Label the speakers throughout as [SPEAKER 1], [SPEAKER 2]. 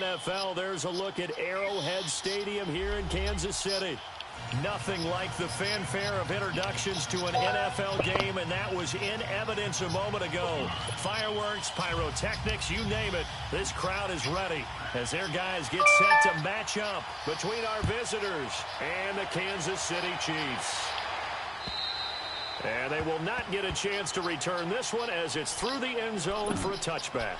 [SPEAKER 1] NFL, there's a look at Arrowhead Stadium here in Kansas City. Nothing like the fanfare of introductions to an NFL game, and that was in evidence a moment ago. Fireworks, pyrotechnics, you name it. This crowd is ready as their guys get set to match up between our visitors and the Kansas City Chiefs. And they will not get a chance to return this one as it's through the end zone for a touchback.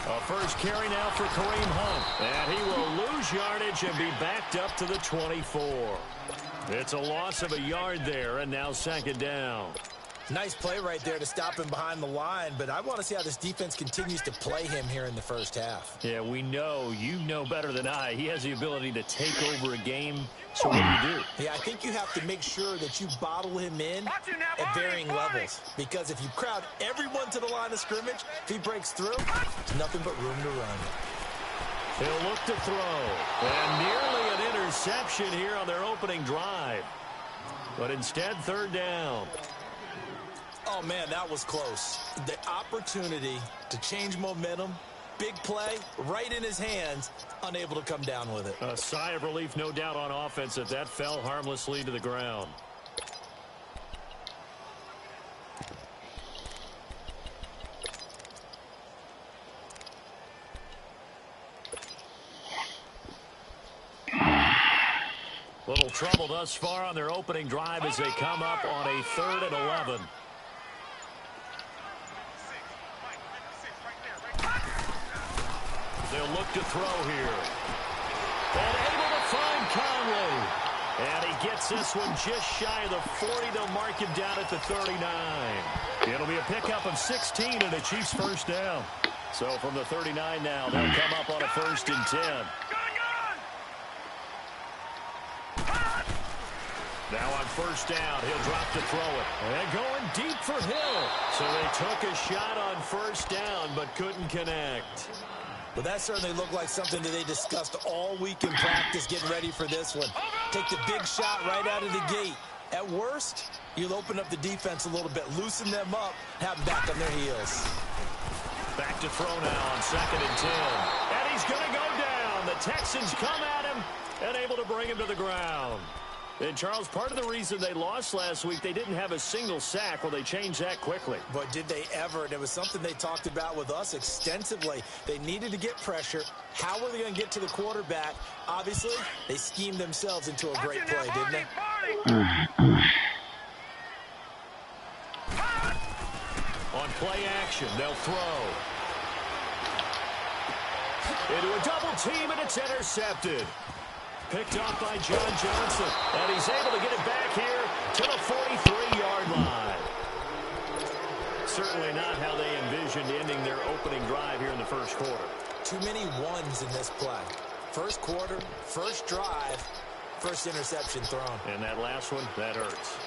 [SPEAKER 1] A first carry now for Kareem Hunt. And he will lose yardage and be backed up to the 24. It's a loss of a yard there, and now second down.
[SPEAKER 2] Nice play right there to stop him behind the line, but I want to see how this defense continues to play him here in the first half.
[SPEAKER 1] Yeah, we know. You know better than I. He has the ability to take over a game. So what do you do?
[SPEAKER 2] Yeah, I think you have to make sure that you bottle him in at varying levels. Because if you crowd everyone to the line of scrimmage, if he breaks through, there's nothing but room to run.
[SPEAKER 1] He'll look to throw. And nearly an interception here on their opening drive. But instead, third down.
[SPEAKER 2] Oh, man, that was close. The opportunity to change momentum, big play, right in his hands, unable to come down with it.
[SPEAKER 1] A sigh of relief, no doubt, on offense if that fell harmlessly to the ground. Little trouble thus far on their opening drive as they come up on a 3rd and 11. They'll look to throw here. And able to find Conley. And he gets this one just shy of the 40. They'll mark him down at the 39. It'll be a pickup of 16 and a Chiefs first down. So from the 39 now, they'll come up on a 1st and 10. Now on 1st down, he'll drop to throw it. And going deep for Hill. So they took a shot on 1st down, but couldn't connect.
[SPEAKER 2] But that certainly looked like something that they discussed all week in practice, getting ready for this one. Take the big shot right out of the gate. At worst, you'll open up the defense a little bit, loosen them up, have them back on their heels.
[SPEAKER 1] Back to throw now on 2nd and 10. And he's going to go down. The Texans come at him and able to bring him to the ground. And, Charles, part of the reason they lost last week, they didn't have a single sack. Well, they changed that quickly.
[SPEAKER 2] But did they ever? And it was something they talked about with us extensively. They needed to get pressure. How were they going to get to the quarterback? Obviously, they schemed themselves into a great play, didn't they?
[SPEAKER 1] On play action, they'll throw. Into a double team, and it's intercepted. Picked off by John Johnson. And he's able to get it back here to the 43-yard line. Certainly not how they envisioned ending their opening drive here in the first quarter.
[SPEAKER 2] Too many ones in this play. First quarter, first drive, first interception thrown.
[SPEAKER 1] And that last one, that hurts.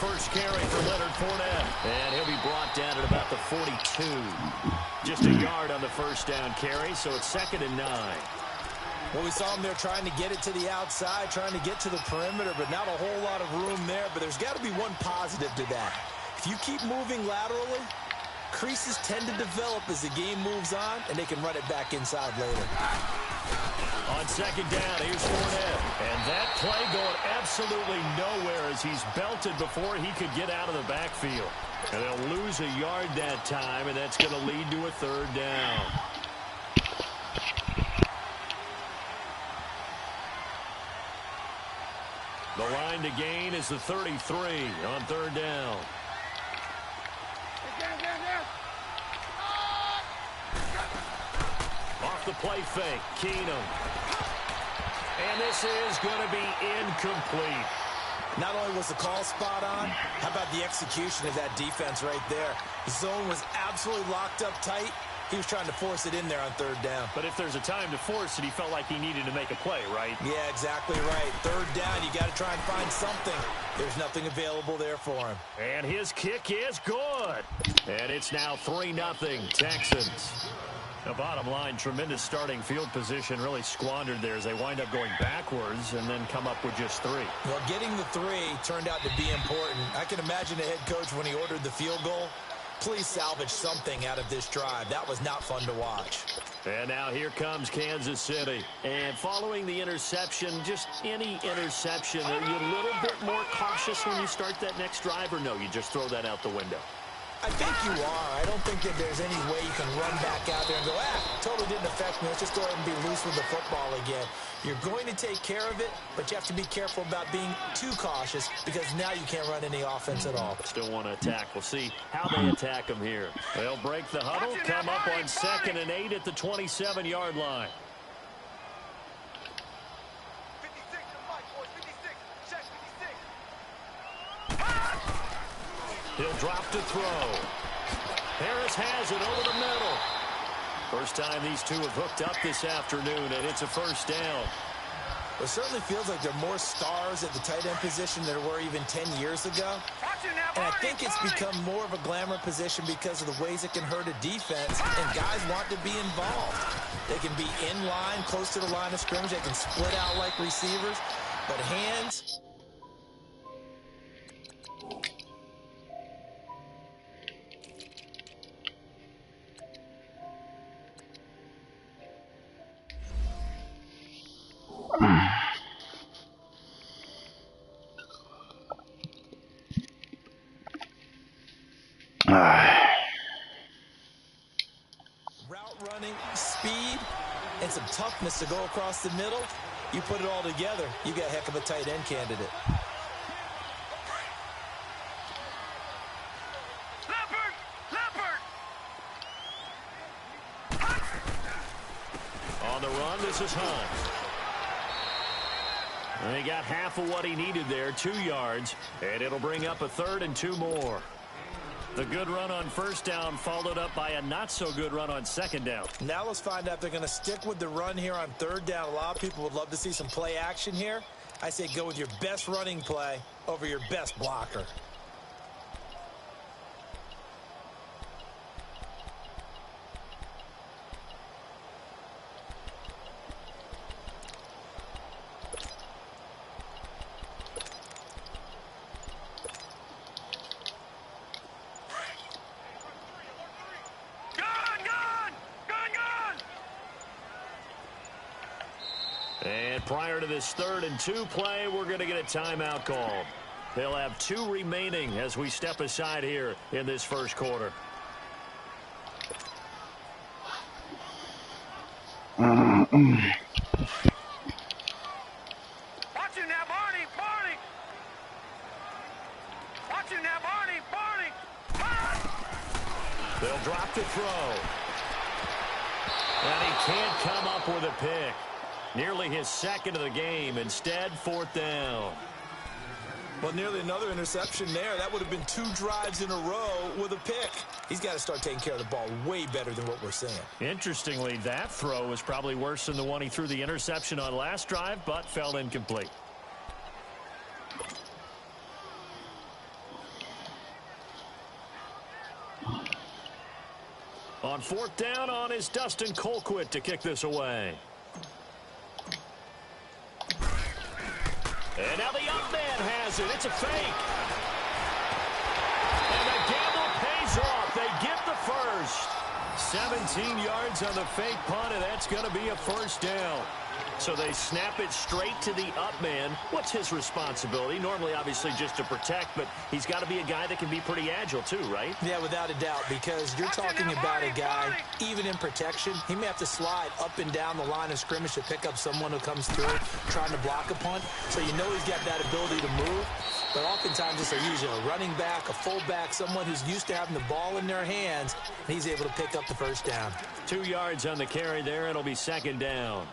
[SPEAKER 1] First carry for Leonard Fournette. And he'll be brought down at about the 42. Just a yard on the first down carry, so it's 2nd and 9.
[SPEAKER 2] Well, we saw him there trying to get it to the outside, trying to get to the perimeter, but not a whole lot of room there. But there's got to be one positive to that. If you keep moving laterally, creases tend to develop as the game moves on, and they can run it back inside later.
[SPEAKER 1] On 2nd down, here's Fournette. And that play going absolutely nowhere as he's belted before he could get out of the backfield. And they'll lose a yard that time, and that's going to lead to a 3rd down. The line to gain is the 33 on 3rd down. the play fake. Keenum. And this is going to be incomplete.
[SPEAKER 2] Not only was the call spot on, how about the execution of that defense right there? The zone was absolutely locked up tight. He was trying to force it in there on third down.
[SPEAKER 1] But if there's a time to force it, he felt like he needed to make a play, right?
[SPEAKER 2] Yeah, exactly right. Third down, you got to try and find something. There's nothing available there for him.
[SPEAKER 1] And his kick is good. And it's now 3-0 Texans. The bottom line, tremendous starting field position really squandered there as they wind up going backwards and then come up with just 3.
[SPEAKER 2] Well, getting the 3 turned out to be important. I can imagine the head coach when he ordered the field goal. Please salvage something out of this drive. That was not fun to watch.
[SPEAKER 1] And now here comes Kansas City. And following the interception, just any interception, are you a little bit more cautious when you start that next drive, or no, you just throw that out the window?
[SPEAKER 2] I think you are. I don't think that there's any way you can run back out there and go, totally didn't affect me. Let's just go ahead and be loose with the football again. You're going to take care of it, but you have to be careful about being too cautious because now you can't run any offense at all.
[SPEAKER 1] Still want to attack. We'll see how they attack them here. They'll break the huddle, come up on 2nd and 8 at the 27-yard line.
[SPEAKER 3] 56, Mike, boys, 56. Check 56.
[SPEAKER 1] He'll drop to throw. Harris has it over the middle. First time these two have hooked up this afternoon, and it's a first down.
[SPEAKER 2] It certainly feels like there are more stars at the tight end position than there were even 10 years ago. And I think it's become more of a glamour position because of the ways it can hurt a defense, and guys want to be involved. They can be in line, close to the line of scrimmage. They can split out like receivers. But hands... Route running, speed, and some toughness to go across the middle. You put it all together, you got a heck of a tight end candidate.
[SPEAKER 1] On the run, this is Hunt. And he got half of what he needed there, 2 yards, and it'll bring up a 3rd and 2 more. The good run on first down followed up by a not-so-good run on 2nd down.
[SPEAKER 2] Now let's find out if they're going to stick with the run here on 3rd down. A lot of people would love to see some play action here. I say go with your best running play over your best blocker.
[SPEAKER 1] And prior to this 3rd and 2 play, we're going to get a timeout called. They'll have 2 remaining as we step aside here in this first quarter.
[SPEAKER 3] Watch him now, Barney, Barney. Watch him now, Barney, Barney.
[SPEAKER 1] They'll drop to throw. And he can't come up with a pick. Nearly his 2nd of the game. Instead, 4th down.
[SPEAKER 2] Well, nearly another interception there. That would have been 2 drives in a row with a pick. He's got to start taking care of the ball way better than what we're seeing.
[SPEAKER 1] Interestingly, that throw was probably worse than the one he threw the interception on last drive, but fell incomplete. On 4th down on is Dustin Colquitt to kick this away. And now the up man has it. It's a fake. And the gamble pays off. They get the first. 17 yards on the fake punt, and that's going to be a first down. So they snap it straight to the up man. What's his responsibility? Normally, obviously, just to protect, but he's got to be a guy that can be pretty agile too, right?
[SPEAKER 2] Yeah, without a doubt, because you're talking about a guy, even in protection, he may have to slide up and down the line of scrimmage to pick up someone who comes through trying to block a punt. So you know he's got that ability to move. But oftentimes it's usually a running back, a fullback, someone who's used to having the ball in their hands, and he's able to pick up the first down.
[SPEAKER 1] 2 yards on the carry there. It'll be second down.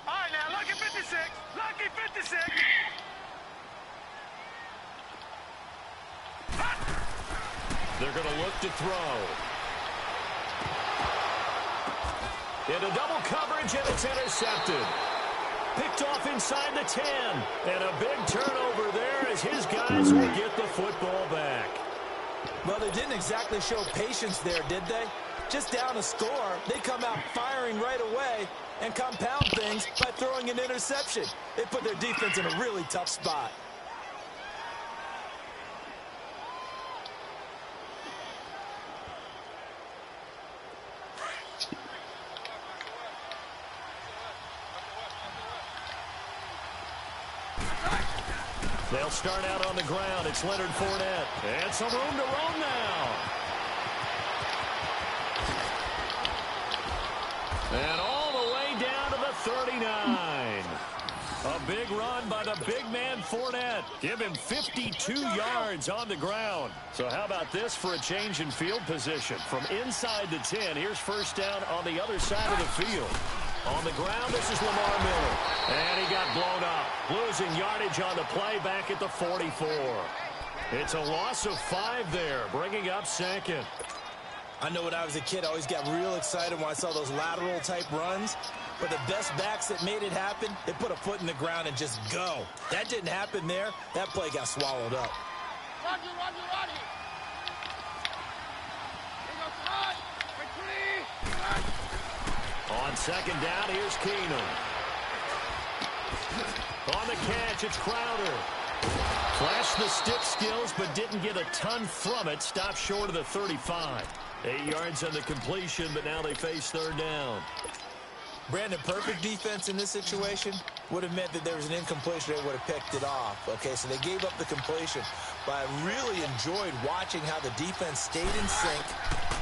[SPEAKER 3] All right, now, lucky 56. Lucky 56.
[SPEAKER 1] They're going to look to throw. Into double coverage, and it's intercepted. Picked off inside the 10. And a big turnover there as his guys will get the football back.
[SPEAKER 2] Well, they didn't exactly show patience there, did they? Just down a score, they come out firing right away and compound things by throwing an interception. They put their defense in a really tough spot.
[SPEAKER 1] They'll start out on the ground. It's Leonard Fournette. And some room to roam now. And all the way down to the 39. A big run by the big man Fournette. Give him 52 yards on the ground. So how about this for a change in field position? From inside the 10, here's first down on the other side of the field. On the ground, this is Lamar Miller. And he got blown up. Losing yardage on the play back at the 44. It's a loss of 5 there, bringing up second.
[SPEAKER 2] I know when I was a kid, I always got real excited when I saw those lateral-type runs. But the best backs that made it happen, they put a foot in the ground and just go. That didn't happen there. That play got swallowed up.
[SPEAKER 3] Roger, Roger, Roger. Here goes Rod. Retreat.
[SPEAKER 1] On second down, here's Keenum. On the catch, it's Crowder. Flashed the stick skills, but didn't get a ton from it. Stopped short of the 35. 8 yards on the completion, but now they face third down.
[SPEAKER 2] Brandon, perfect defense in this situation would have meant that there was an incompletion. They would have picked it off. Okay, so they gave up the completion. But I really enjoyed watching how the defense stayed in sync,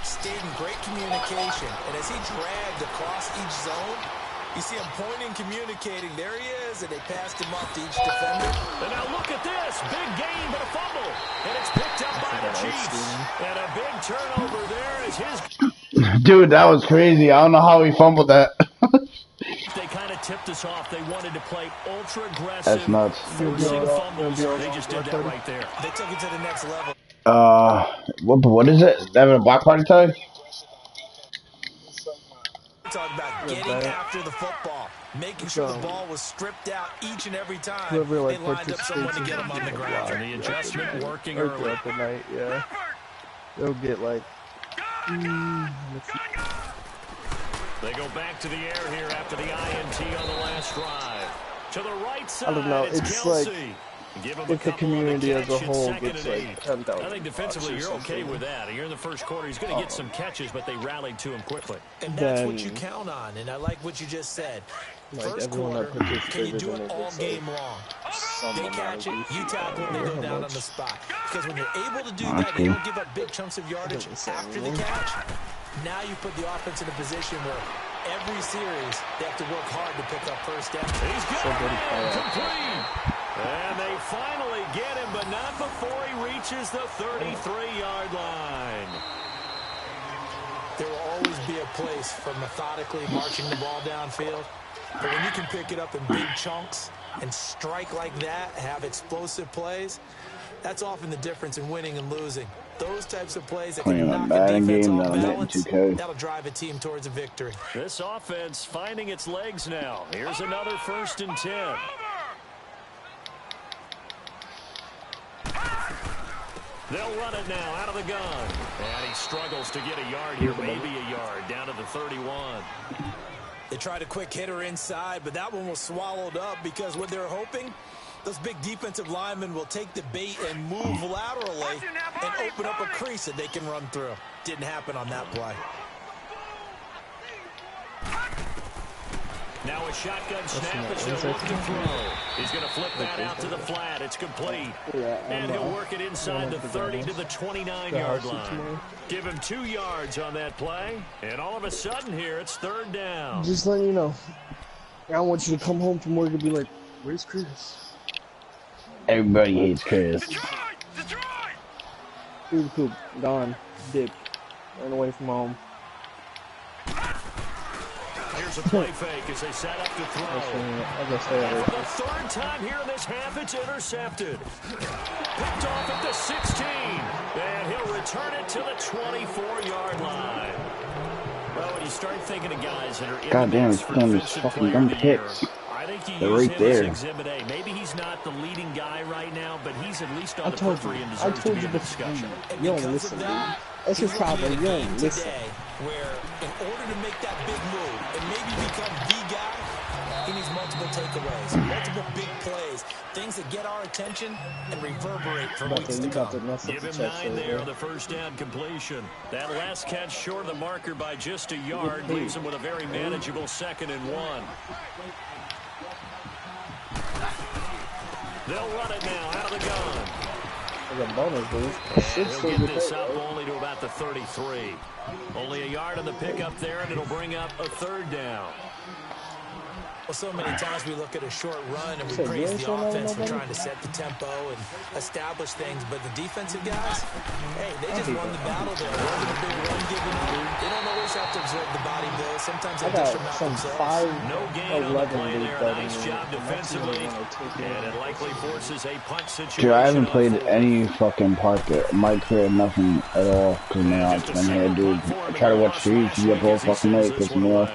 [SPEAKER 2] stayed in great communication. And as he dragged across each zone, you see him pointing, communicating. There he is, and they passed him off to each defender.
[SPEAKER 1] And now look at this. Big gain, but a fumble. And it's picked up by the Chiefs. And a big turnover there is his...
[SPEAKER 4] Dude, that was crazy. I don't know how he fumbled that.
[SPEAKER 1] They kind of tipped us off. They wanted to play ultra-aggressive.
[SPEAKER 4] That's nuts.
[SPEAKER 1] Forcing fumbles. They just did that right there.
[SPEAKER 2] They took it to the next level.
[SPEAKER 4] What is it? They having a block party tag?
[SPEAKER 2] Talk about getting after the football, making sure the ball was stripped out each and every time they lined up someone to get him on the ground.
[SPEAKER 1] And the adjustment working early.
[SPEAKER 5] Throughout the night, yeah. They'll get like...
[SPEAKER 1] They go back to the air here after the INT on the last drive. To the right side,
[SPEAKER 5] I don't know, it's
[SPEAKER 1] Kelsey.
[SPEAKER 5] like...
[SPEAKER 1] Give him
[SPEAKER 5] If the community as a whole gets like 10,000
[SPEAKER 1] I think defensively you're okay with that. Here in the first quarter, he's going to get some catches, but they rallied to him quickly.
[SPEAKER 2] And that's what you count on, and I like what you just said.
[SPEAKER 5] Like
[SPEAKER 2] First quarter, can you do it all game long? They catch it, you tackle it, they go down on the spot. Because when you're able to do that, they don't give up big chunks of yardage after the catch. Now you put the offense in a position where every series they have to work hard to pick up first down.
[SPEAKER 1] He's got it complete. And they finally get him, but not before he reaches the 33-yard line.
[SPEAKER 2] There will always be a place for methodically marching the ball downfield. But when you can pick it up in big chunks and strike like that, have explosive plays, that's often the difference in winning and losing. Those types of plays that can knock a defense off balance, that'll drive a team towards a victory.
[SPEAKER 1] This offense finding its legs now. Here's another 1st and 10. They'll run it now out of the gun. And he struggles to get a yard here, maybe a yard, down to the 31.
[SPEAKER 2] They tried a quick hitter inside, but that one was swallowed up because what they're hoping, those big defensive linemen will take the bait and move laterally and open up a crease that they can run through. Didn't happen on that play.
[SPEAKER 1] Now a shotgun snap as he'll look to throw. He's going to flip that out to the flat. It's complete. And he'll work it inside the 30 to the 29-yard line. Give him 2 yards on that play. And all of a sudden here, it's 3rd down.
[SPEAKER 5] Just letting you know. I don't want you to come home from work and be like, where's Chris?
[SPEAKER 4] Everybody hates Chris.
[SPEAKER 5] Through the coop. Gone. Dick. Ran away from home.
[SPEAKER 1] Here's a play fake as they set up to throw. And for the 3rd time here in this half, it's intercepted. Picked off at the 16. And he'll return it to the 24-yard line. Well, when you start thinking of guys that are in
[SPEAKER 4] God
[SPEAKER 1] the
[SPEAKER 4] damn,
[SPEAKER 1] mix
[SPEAKER 4] it's
[SPEAKER 1] for
[SPEAKER 4] killing these
[SPEAKER 1] defensive
[SPEAKER 4] fucking
[SPEAKER 1] player of
[SPEAKER 4] dumb
[SPEAKER 1] the year,
[SPEAKER 4] picks.
[SPEAKER 1] I think you
[SPEAKER 4] They're
[SPEAKER 1] use
[SPEAKER 4] right
[SPEAKER 1] him
[SPEAKER 4] there.
[SPEAKER 1] as Exhibit A. Maybe he's not the leading guy right now, but he's at least on
[SPEAKER 5] I
[SPEAKER 1] the
[SPEAKER 5] told you.
[SPEAKER 1] periphery and
[SPEAKER 5] I
[SPEAKER 1] deserves to
[SPEAKER 5] told
[SPEAKER 1] be
[SPEAKER 5] you
[SPEAKER 1] in the discussion.
[SPEAKER 5] you don't listen, dude. That's his problem. You don't listen.
[SPEAKER 2] Where in order to make that big move and maybe become the guy, he needs multiple takeaways, multiple big plays, things that get our attention and reverberate for weeks to come.
[SPEAKER 1] Give him 9 there on the 1st down completion. That last catch short of the marker by just a yard leaves him with a very manageable 2nd and 1. They'll run it now out of the gun.
[SPEAKER 5] There's a bonus, dude.
[SPEAKER 1] And he'll get this up only to about the 33. Only a yard on the pickup there, and it'll bring up a 3rd down.
[SPEAKER 2] Well, so many times we look at a short run and we praise the offense for trying to set the tempo and establish things, but the defensive guys, hey, they just won the battle there. It wasn't a big run given up. They don't always have to absorb the body blow. Sometimes they disrupt themselves.
[SPEAKER 1] No gain on the play there. Nice job defensively, and it likely forces a punt situation.
[SPEAKER 4] Dude, I haven't played any fucking part that my career, nothing at all, because man, I've been here, dude. I try to watch series, you get the whole fucking night, piss me off.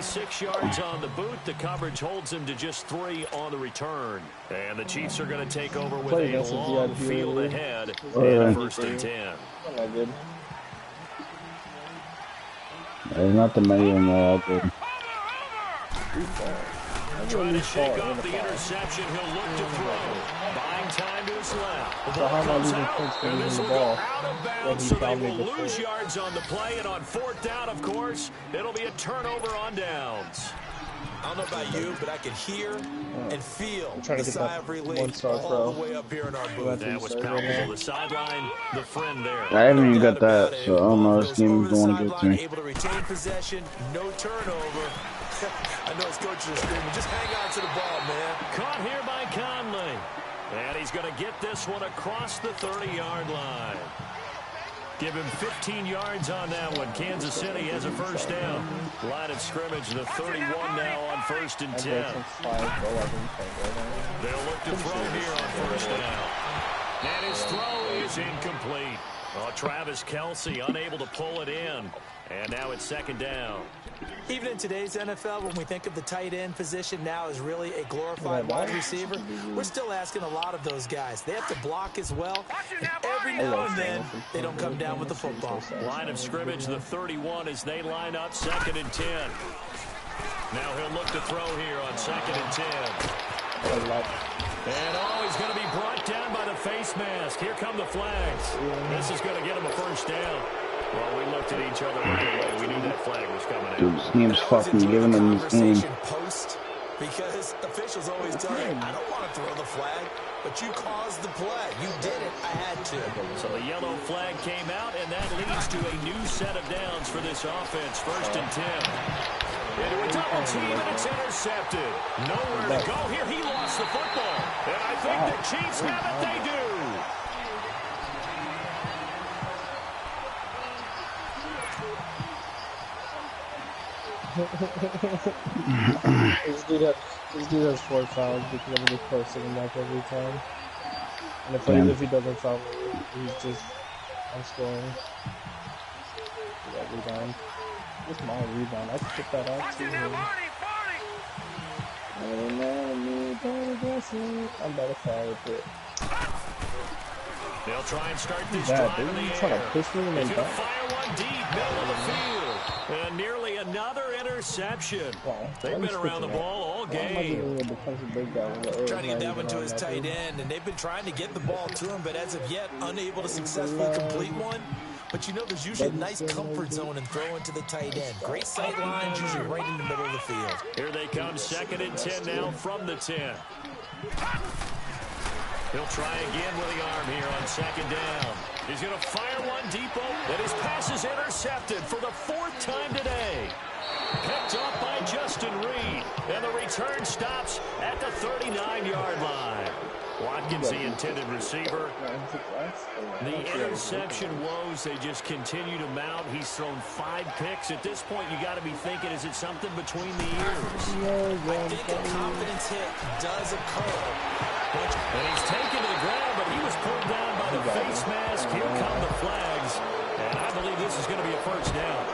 [SPEAKER 1] 6 yards on the boot. The coverage holds him to just 3 on the return. And the Chiefs are going to take over with a long field ahead in 1st and 10.
[SPEAKER 5] Not good.
[SPEAKER 4] There's not that many of them that are good.
[SPEAKER 1] Trying to shake off the interception. He'll look to throw. Buying time to his left.
[SPEAKER 5] So how am I losing points for losing the ball?
[SPEAKER 1] Out of bounds, so they will lose yards on the play. And on 4th down, of course, it'll be a turnover on downs.
[SPEAKER 2] I don't know about you, but I can hear and feel
[SPEAKER 5] the sigh of relief all
[SPEAKER 2] the way up here in our booth.
[SPEAKER 1] That was palpable. The sideline, the friend there.
[SPEAKER 4] I haven't even got that, so I don't know if this game is going to get to me.
[SPEAKER 2] Able to retain possession, no turnover. I know his coaches are screaming, just hang on to the ball, man.
[SPEAKER 1] Caught here by Conley. And he's going to get this one across the 30-yard line. Give him 15 yards on that one. Kansas City has a 1st down. Line of scrimmage, the 31 now on 1st and 10. They'll look to throw here on 1st down. And his throw is incomplete. Oh, Travis Kelce unable to pull it in. And now it's 2nd down.
[SPEAKER 2] Even in today's NFL, when we think of the tight end position now as really a glorified wide receiver, we're still asking a lot of those guys. They have to block as well. And every now and then, they don't come down with the football.
[SPEAKER 1] Line of scrimmage, the 31 as they line up 2nd and 10. Now he'll look to throw here on 2nd and 10. And he's going to be brought down by the face mask. Here come the flags. This is going to get him a 1st down. Well, we looked at each other right away. We knew that flag was coming out.
[SPEAKER 4] Dude, this game's fucking giving them this game.
[SPEAKER 2] Because officials always tell you, I don't want to throw the flag, but you caused the play. You did it. I had to.
[SPEAKER 1] So the yellow flag came out, and that leads to a new set of downs for this offense. 1st and 10. Into a double team, and it's intercepted. Nowhere to go here. He lost the football. And I think the Chiefs have it. They do.
[SPEAKER 5] This dude has 4 fouls because I'm just posting him up every time. And if he doesn't foul me, he's just I'm scoring. That rebound. It's my rebound. I can pick that out too. I'm about to foul with it.
[SPEAKER 1] They'll try and start this
[SPEAKER 5] drive
[SPEAKER 1] in the
[SPEAKER 5] trying
[SPEAKER 1] air.
[SPEAKER 5] to push me in the back.
[SPEAKER 1] Fire one deep, middle of the field. And nearly another interception. They've been around the ball all game.
[SPEAKER 2] Trying to get that one to his tight end, and they've been trying to get the ball to him, but as of yet, unable to successfully complete one. But you know, there's usually a nice comfort zone in throwing to the tight end. Great sight lines, usually right in the middle of the field.
[SPEAKER 1] Here they come, 2nd and 10 now from the 10. He'll try again with the arm here on 2nd down. He's going to fire one deep open, and his pass is intercepted for the 4th time today. Picked off by Justin Reed, and the return stops at the 39-yard line. Watkins, the intended receiver. The interception woes, they just continue to mount. He's thrown 5 picks. At this point, you got to be thinking, is it something between the ears?
[SPEAKER 2] I think a confidence hit does occur.
[SPEAKER 1] And he's taken to the ground, but he was pulled down by the face mask. Here come the flags. And I believe this is going to be a 1st down.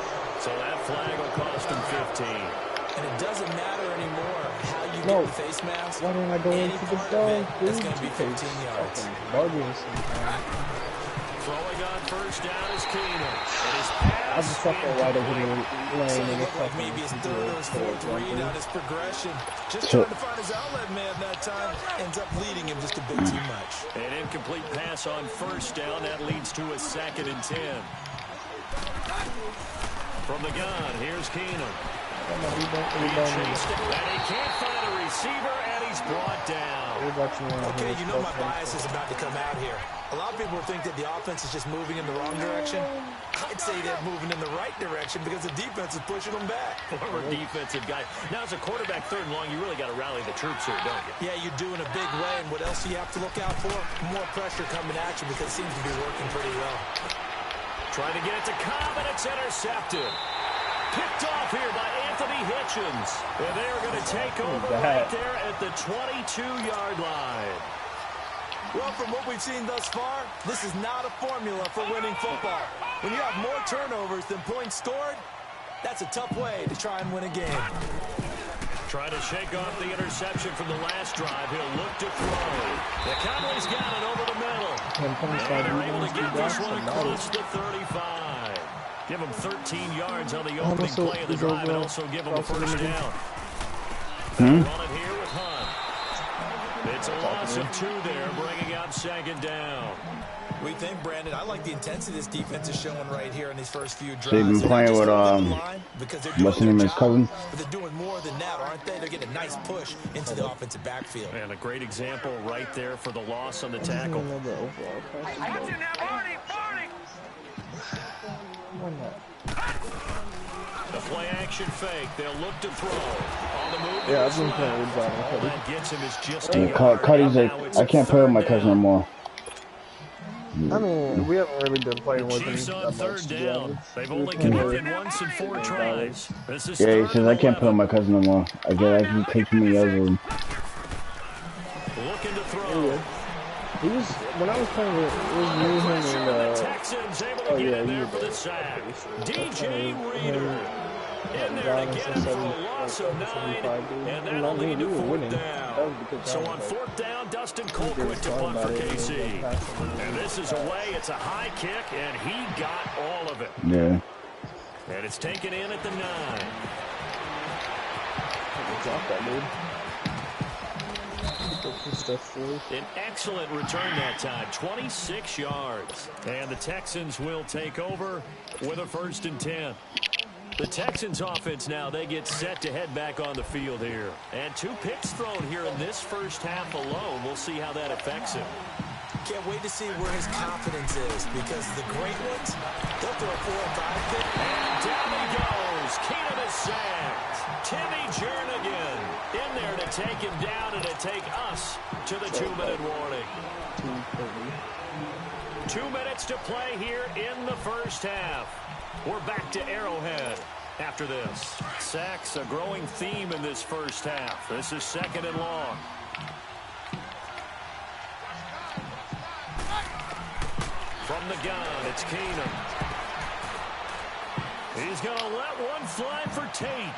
[SPEAKER 1] So that flag will cost him 15.
[SPEAKER 2] And it doesn't matter anymore how you get the face mask.
[SPEAKER 5] Why don't I go into the dog?
[SPEAKER 2] It's going to be 15 yards.
[SPEAKER 1] Throwing on 1st down is Keenum. And his
[SPEAKER 5] I
[SPEAKER 1] pass
[SPEAKER 5] just thought that wide open lane.
[SPEAKER 2] So it looked like maybe his 3rd or his 4th read on his progression. Just trying to find his outlet man that time. Ends up leading him just a bit too much.
[SPEAKER 1] An incomplete pass on 1st down. That leads to a 2nd and 10. From the gun, here's Keenum. He chased it, and he can't find a receiver, and he's brought down.
[SPEAKER 2] Okay, you know my bias is about to come out here. A lot of people think that the offense is just moving in the wrong direction. I'd say they're moving in the right direction because the defense is pushing them back.
[SPEAKER 1] Former defensive guy. Now, as a quarterback, 3rd and long, you really got to rally the troops here, don't you?
[SPEAKER 2] Yeah, you do in a big way, and what else do you have to look out for? More pressure coming at you because it seems to be working pretty well.
[SPEAKER 1] Trying to get it to Cobb, and it's intercepted. Picked off here by Anthony Hitchens. And they're going to take over right there at the 22-yard line.
[SPEAKER 2] Well, from what we've seen thus far, this is not a formula for winning football. When you have more turnovers than points scored, that's a tough way to try and win a game.
[SPEAKER 1] Trying to shake off the interception from the last drive. He'll look to throw. The Cowboys got it over the middle. And they're able to get this one across the 35. Give him 13 yards on the opening play of the drive and also give him a 1st down. Run it here with Hunt. It's a loss of 2 there, bringing up 2nd down.
[SPEAKER 2] We think, Brandon, I like the intensity this defense is showing right here in these first few drives.
[SPEAKER 4] So you've been playing with, what's his name, his cousin?
[SPEAKER 2] But they're doing more than that, aren't they? They're getting a nice push into the offensive backfield.
[SPEAKER 1] And a great example right there for the loss on the tackle.
[SPEAKER 3] What's in that, Barney?
[SPEAKER 1] The play action fake. They'll look to throw. On the move.
[SPEAKER 5] Yeah, I've been playing with Brian.
[SPEAKER 1] All that gets him is just a
[SPEAKER 4] And
[SPEAKER 1] yard.
[SPEAKER 4] Cuddy's like, I can't play with my cousin anymore.
[SPEAKER 5] I mean, we haven't really been playing with him
[SPEAKER 1] Chiefs on
[SPEAKER 5] that
[SPEAKER 1] 3rd
[SPEAKER 5] much,
[SPEAKER 1] down. They've only converted once in 4 tries. This is
[SPEAKER 4] Yeah, he says, I can't play with my cousin no more. I can take too many over him.
[SPEAKER 1] Looking to throw.
[SPEAKER 5] He was, when I was playing with, it was me, him, and,
[SPEAKER 1] Texans able to get in there for the sack. DJ Reader in there to get him for a loss of 9, and that'll lead to 4th down. So on 4th down, Dustin Colquitt to punt for KC. And this is away. It's a high kick, and he got all of it.
[SPEAKER 4] Yeah.
[SPEAKER 1] And it's taken in at the 9.
[SPEAKER 5] Drop that, dude.
[SPEAKER 1] An excellent return that time, 26 yards. And the Texans will take over with a 1st and 10. The Texans offense now, they get set to head back on the field here. And 2 picks thrown here in this first half alone. We'll see how that affects him.
[SPEAKER 2] Can't wait to see where his confidence is, because the great ones, they'll throw 4 or 5 picks.
[SPEAKER 1] And down he goes. Keenum is sacked. Timmy Jernigan in there to take him down and to take us to the 2-minute warning. 2 minutes to play here in the first half. We're back to Arrowhead after this. Sacks, a growing theme in this first half. This is 2nd and long. From the gun, it's Keenum. He's going to let one fly for Tate.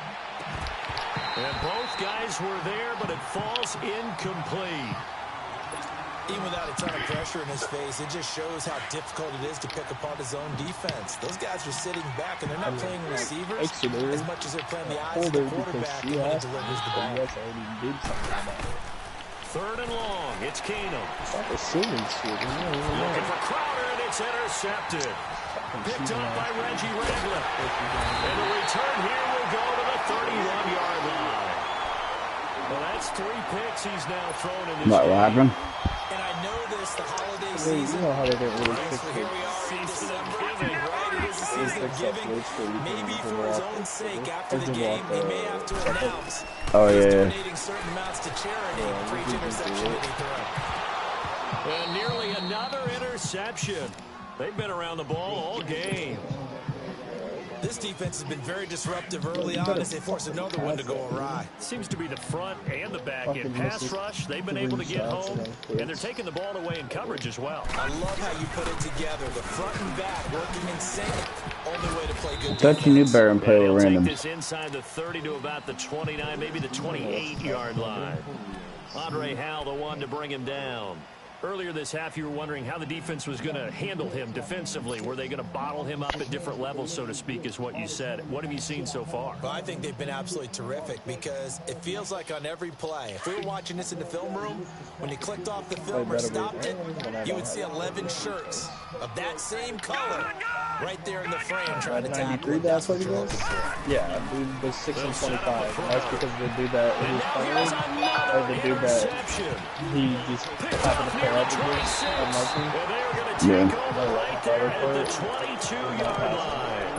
[SPEAKER 1] And both guys were there, but it falls incomplete.
[SPEAKER 2] Even without a ton of pressure in his face, it just shows how difficult it is to pick apart his own defense. Those guys are sitting back, and they're not playing receivers as much as they're playing the eyes of the quarterback when he delivers the ball.
[SPEAKER 1] 3rd and long. It's Keenum.
[SPEAKER 5] It's like a Simmons shit.
[SPEAKER 1] Looking for Crowder, and it's intercepted. Picked up by Reggie Ragland. And the return here will go to the 31-yard line. Well, that's 3 picks he's now thrown in this game.
[SPEAKER 4] What happened?
[SPEAKER 2] And I know this, the holiday season.
[SPEAKER 5] You know how they didn't really
[SPEAKER 2] Right,
[SPEAKER 5] fix
[SPEAKER 2] so here we are in December, right? It is the season of giving. Maybe for his own sake, after the game, he may have to announce he's donating certain amounts to charity for each interception that he throws.
[SPEAKER 1] And nearly another interception. They've been around the ball all game.
[SPEAKER 2] This defense has been very disruptive early on as they force another one to go awry.
[SPEAKER 1] Seems to be the front and the back end pass rush. They've been able to get home, and they're taking the ball away in coverage as well.
[SPEAKER 2] I love how you put it together. The front and back working in sync. Only way to play good defense.
[SPEAKER 4] Thought you knew better and play with
[SPEAKER 1] They'll
[SPEAKER 4] random.
[SPEAKER 1] take this inside the 30 to about the 29, maybe the 28-yard line. Andre Howell, the one to bring him down. Earlier this half, you were wondering how the defense was going to handle him defensively. Were they going to bottle him up at different levels, so to speak, is what you said. What have you seen so far?
[SPEAKER 2] Well, I think they've been absolutely terrific because it feels like on every play, if we were watching this in the film room, when you clicked off the film or stopped it, you would see 11 shirts of that same color right there in the frame trying to tackle.
[SPEAKER 5] 93 that's what he was? Yeah, dude was 6 and 25. That's because the dude that he was playing, or the dude that he just happened to play up against on Martin.
[SPEAKER 1] Well, they're going to take over right there at the 22-yard line.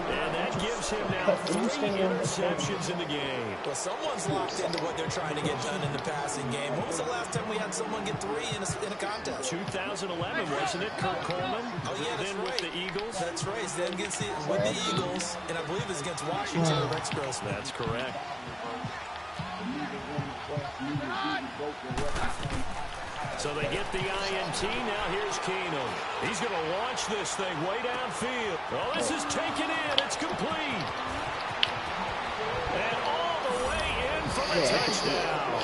[SPEAKER 1] And that gives him now 3 interceptions in the game.
[SPEAKER 2] Well, someone's locked into what they're trying to get done in the passing game. When was the last time we had someone get 3 in a contest?
[SPEAKER 1] 2011, wasn't it, Kurt Coleman?
[SPEAKER 2] Oh, yeah, that's
[SPEAKER 1] then
[SPEAKER 2] right.
[SPEAKER 1] with the Eagles.
[SPEAKER 2] That's right. Then against with the Eagles, and I believe it's against Washington or Rex Grossman.
[SPEAKER 1] That's correct. So they get the INT. Now here's Keenum. He's going to launch this thing way downfield. Oh, this is taken in. It's complete. And all the way in for the touchdown.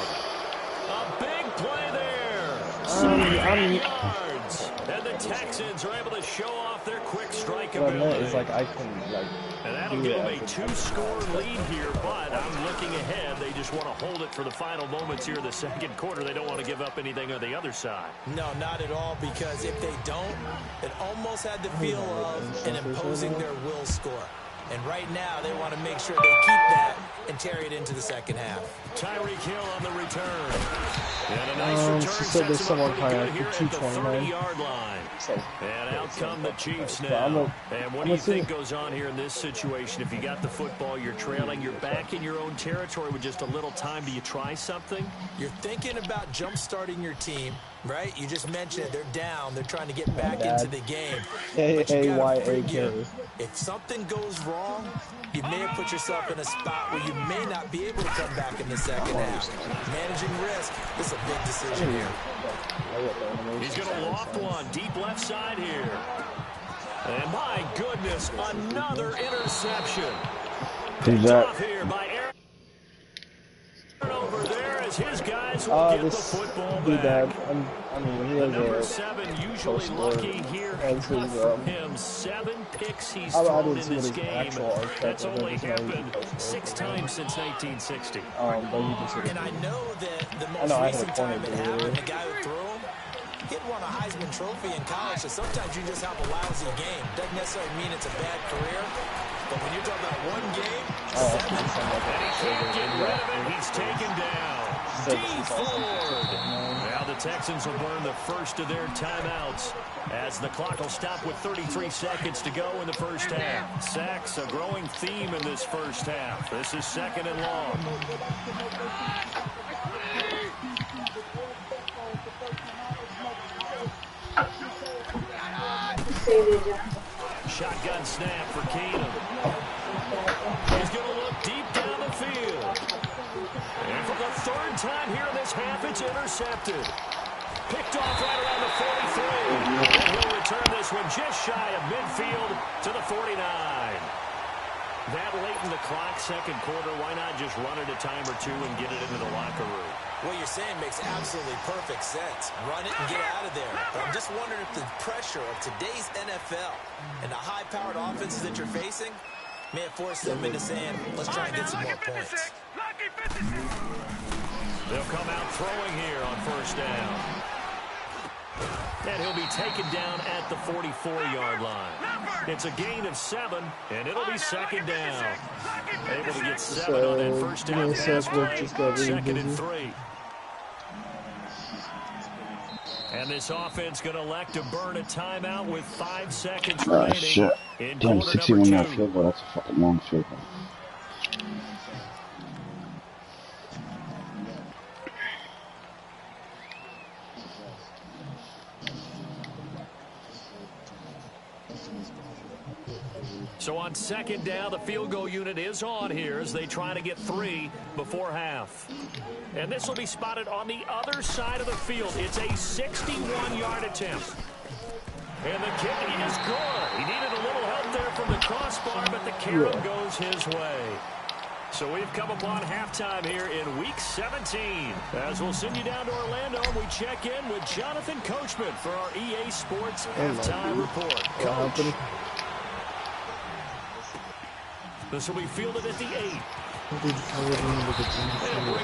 [SPEAKER 1] A big play there. 7 yards. And the Texans are able to show off their quick strike ability.
[SPEAKER 5] What I meant is, like, I can, like,
[SPEAKER 1] and that'll give them a 2-score lead here, but I'm looking ahead. They just want to hold it for the final moments here in the second quarter. They don't want to give up anything on the other side.
[SPEAKER 2] No, not at all, because if they don't, it almost had the feel of an imposing their will score. And right now, they want to make sure they keep that and carry it into the second half.
[SPEAKER 1] Tyreek Hill on the return. And a nice return
[SPEAKER 5] sets them up pretty good here at the
[SPEAKER 1] 30-yard line. And out come the Chiefs now. And what do you think goes on here in this situation? If you got the football, you're trailing, you're back in your own territory with just a little time. Do you try something?
[SPEAKER 2] You're thinking about jump-starting your team, right? You just mentioned it. They're down. They're trying to get back into the game. But you gotta figure, if something goes wrong, you may have put yourself in a spot where you may not be able to come back in the second half. Managing risk is a big decision here.
[SPEAKER 1] He's going to loft one deep left side here. And my goodness, another interception.
[SPEAKER 4] Who's that?
[SPEAKER 1] Off here by Aaron. Over there as his guys will get the football back.
[SPEAKER 5] I mean, he has
[SPEAKER 1] number 7 usually lucky here. From him, 7 picks he's thrown in this game. That's only happened 6 times since 1960.
[SPEAKER 2] And I know that the most recent time it happened, the guy who threw him, he had won a Heisman Trophy in college, so sometimes you just have a lousy game. Doesn't necessarily mean it's a bad career, but when you're talking about one game, 7,
[SPEAKER 1] and he can't get rid of it, he's taken down. Dee Ford. Now the Texans will burn the first of their timeouts as the clock will stop with 33 seconds to go in the first half. Sacks, a growing theme in this first half. This is 2nd and long. Shotgun snap for Keenum. He's going to look deep down the field. And for the 3rd time here in this half, it's intercepted. Picked off right around the 43. And he'll return this one just shy of midfield to the 49. That late in the clock, second quarter, why not just run it a time or two and get it into the locker room?
[SPEAKER 2] What you're saying makes absolutely perfect sense. Run it and get out of there. But I'm just wondering if the pressure of today's NFL and the high-powered offenses that you're facing may have forced them into saying, let's try and get some more points.
[SPEAKER 1] They'll come out throwing here on 1st down. And he'll be taken down at the 44-yard line. It's a gain of 7, and it'll be second down. Able to get 7 on that first down pass play. Second and 3. And this offense going to elect to burn a timeout with 5 seconds remaining.
[SPEAKER 4] Shit.
[SPEAKER 1] In
[SPEAKER 4] Damn,
[SPEAKER 1] quarter
[SPEAKER 4] 61
[SPEAKER 1] number
[SPEAKER 4] yard
[SPEAKER 1] 2.
[SPEAKER 4] field goal. That's a fucking long field goal.
[SPEAKER 1] So on second down, the field goal unit is on here as they try to get 3 before half. And this will be spotted on the other side of the field. It's a 61-yard attempt. And the kick is good. He needed a little help there from the crossbar, but the carry goes his way. So we've come upon halftime here in Week 17. As we'll send you down to Orlando, we check in with Jonathan Coachman for our EA Sports Halftime Report. Coach. This will be fielded at the 8. And bring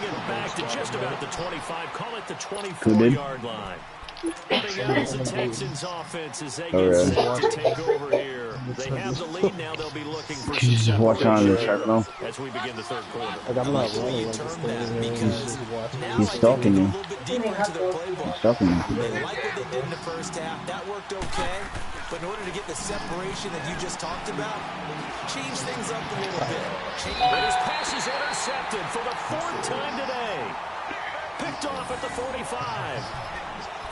[SPEAKER 1] it back to just about the 25. Call it the 24-yard line. Coming out as the Texans offense as they get set to take over here. They have the lead now. They'll be looking for some separation as we begin the third quarter.
[SPEAKER 5] I'm not really
[SPEAKER 4] He's stalking you. He's stalking you.
[SPEAKER 2] They like what they did in the first half. That worked okay. But in order to get the separation that you just talked about, change things up a little bit.
[SPEAKER 1] But his pass is intercepted for the 4th time today. Picked off at the 45.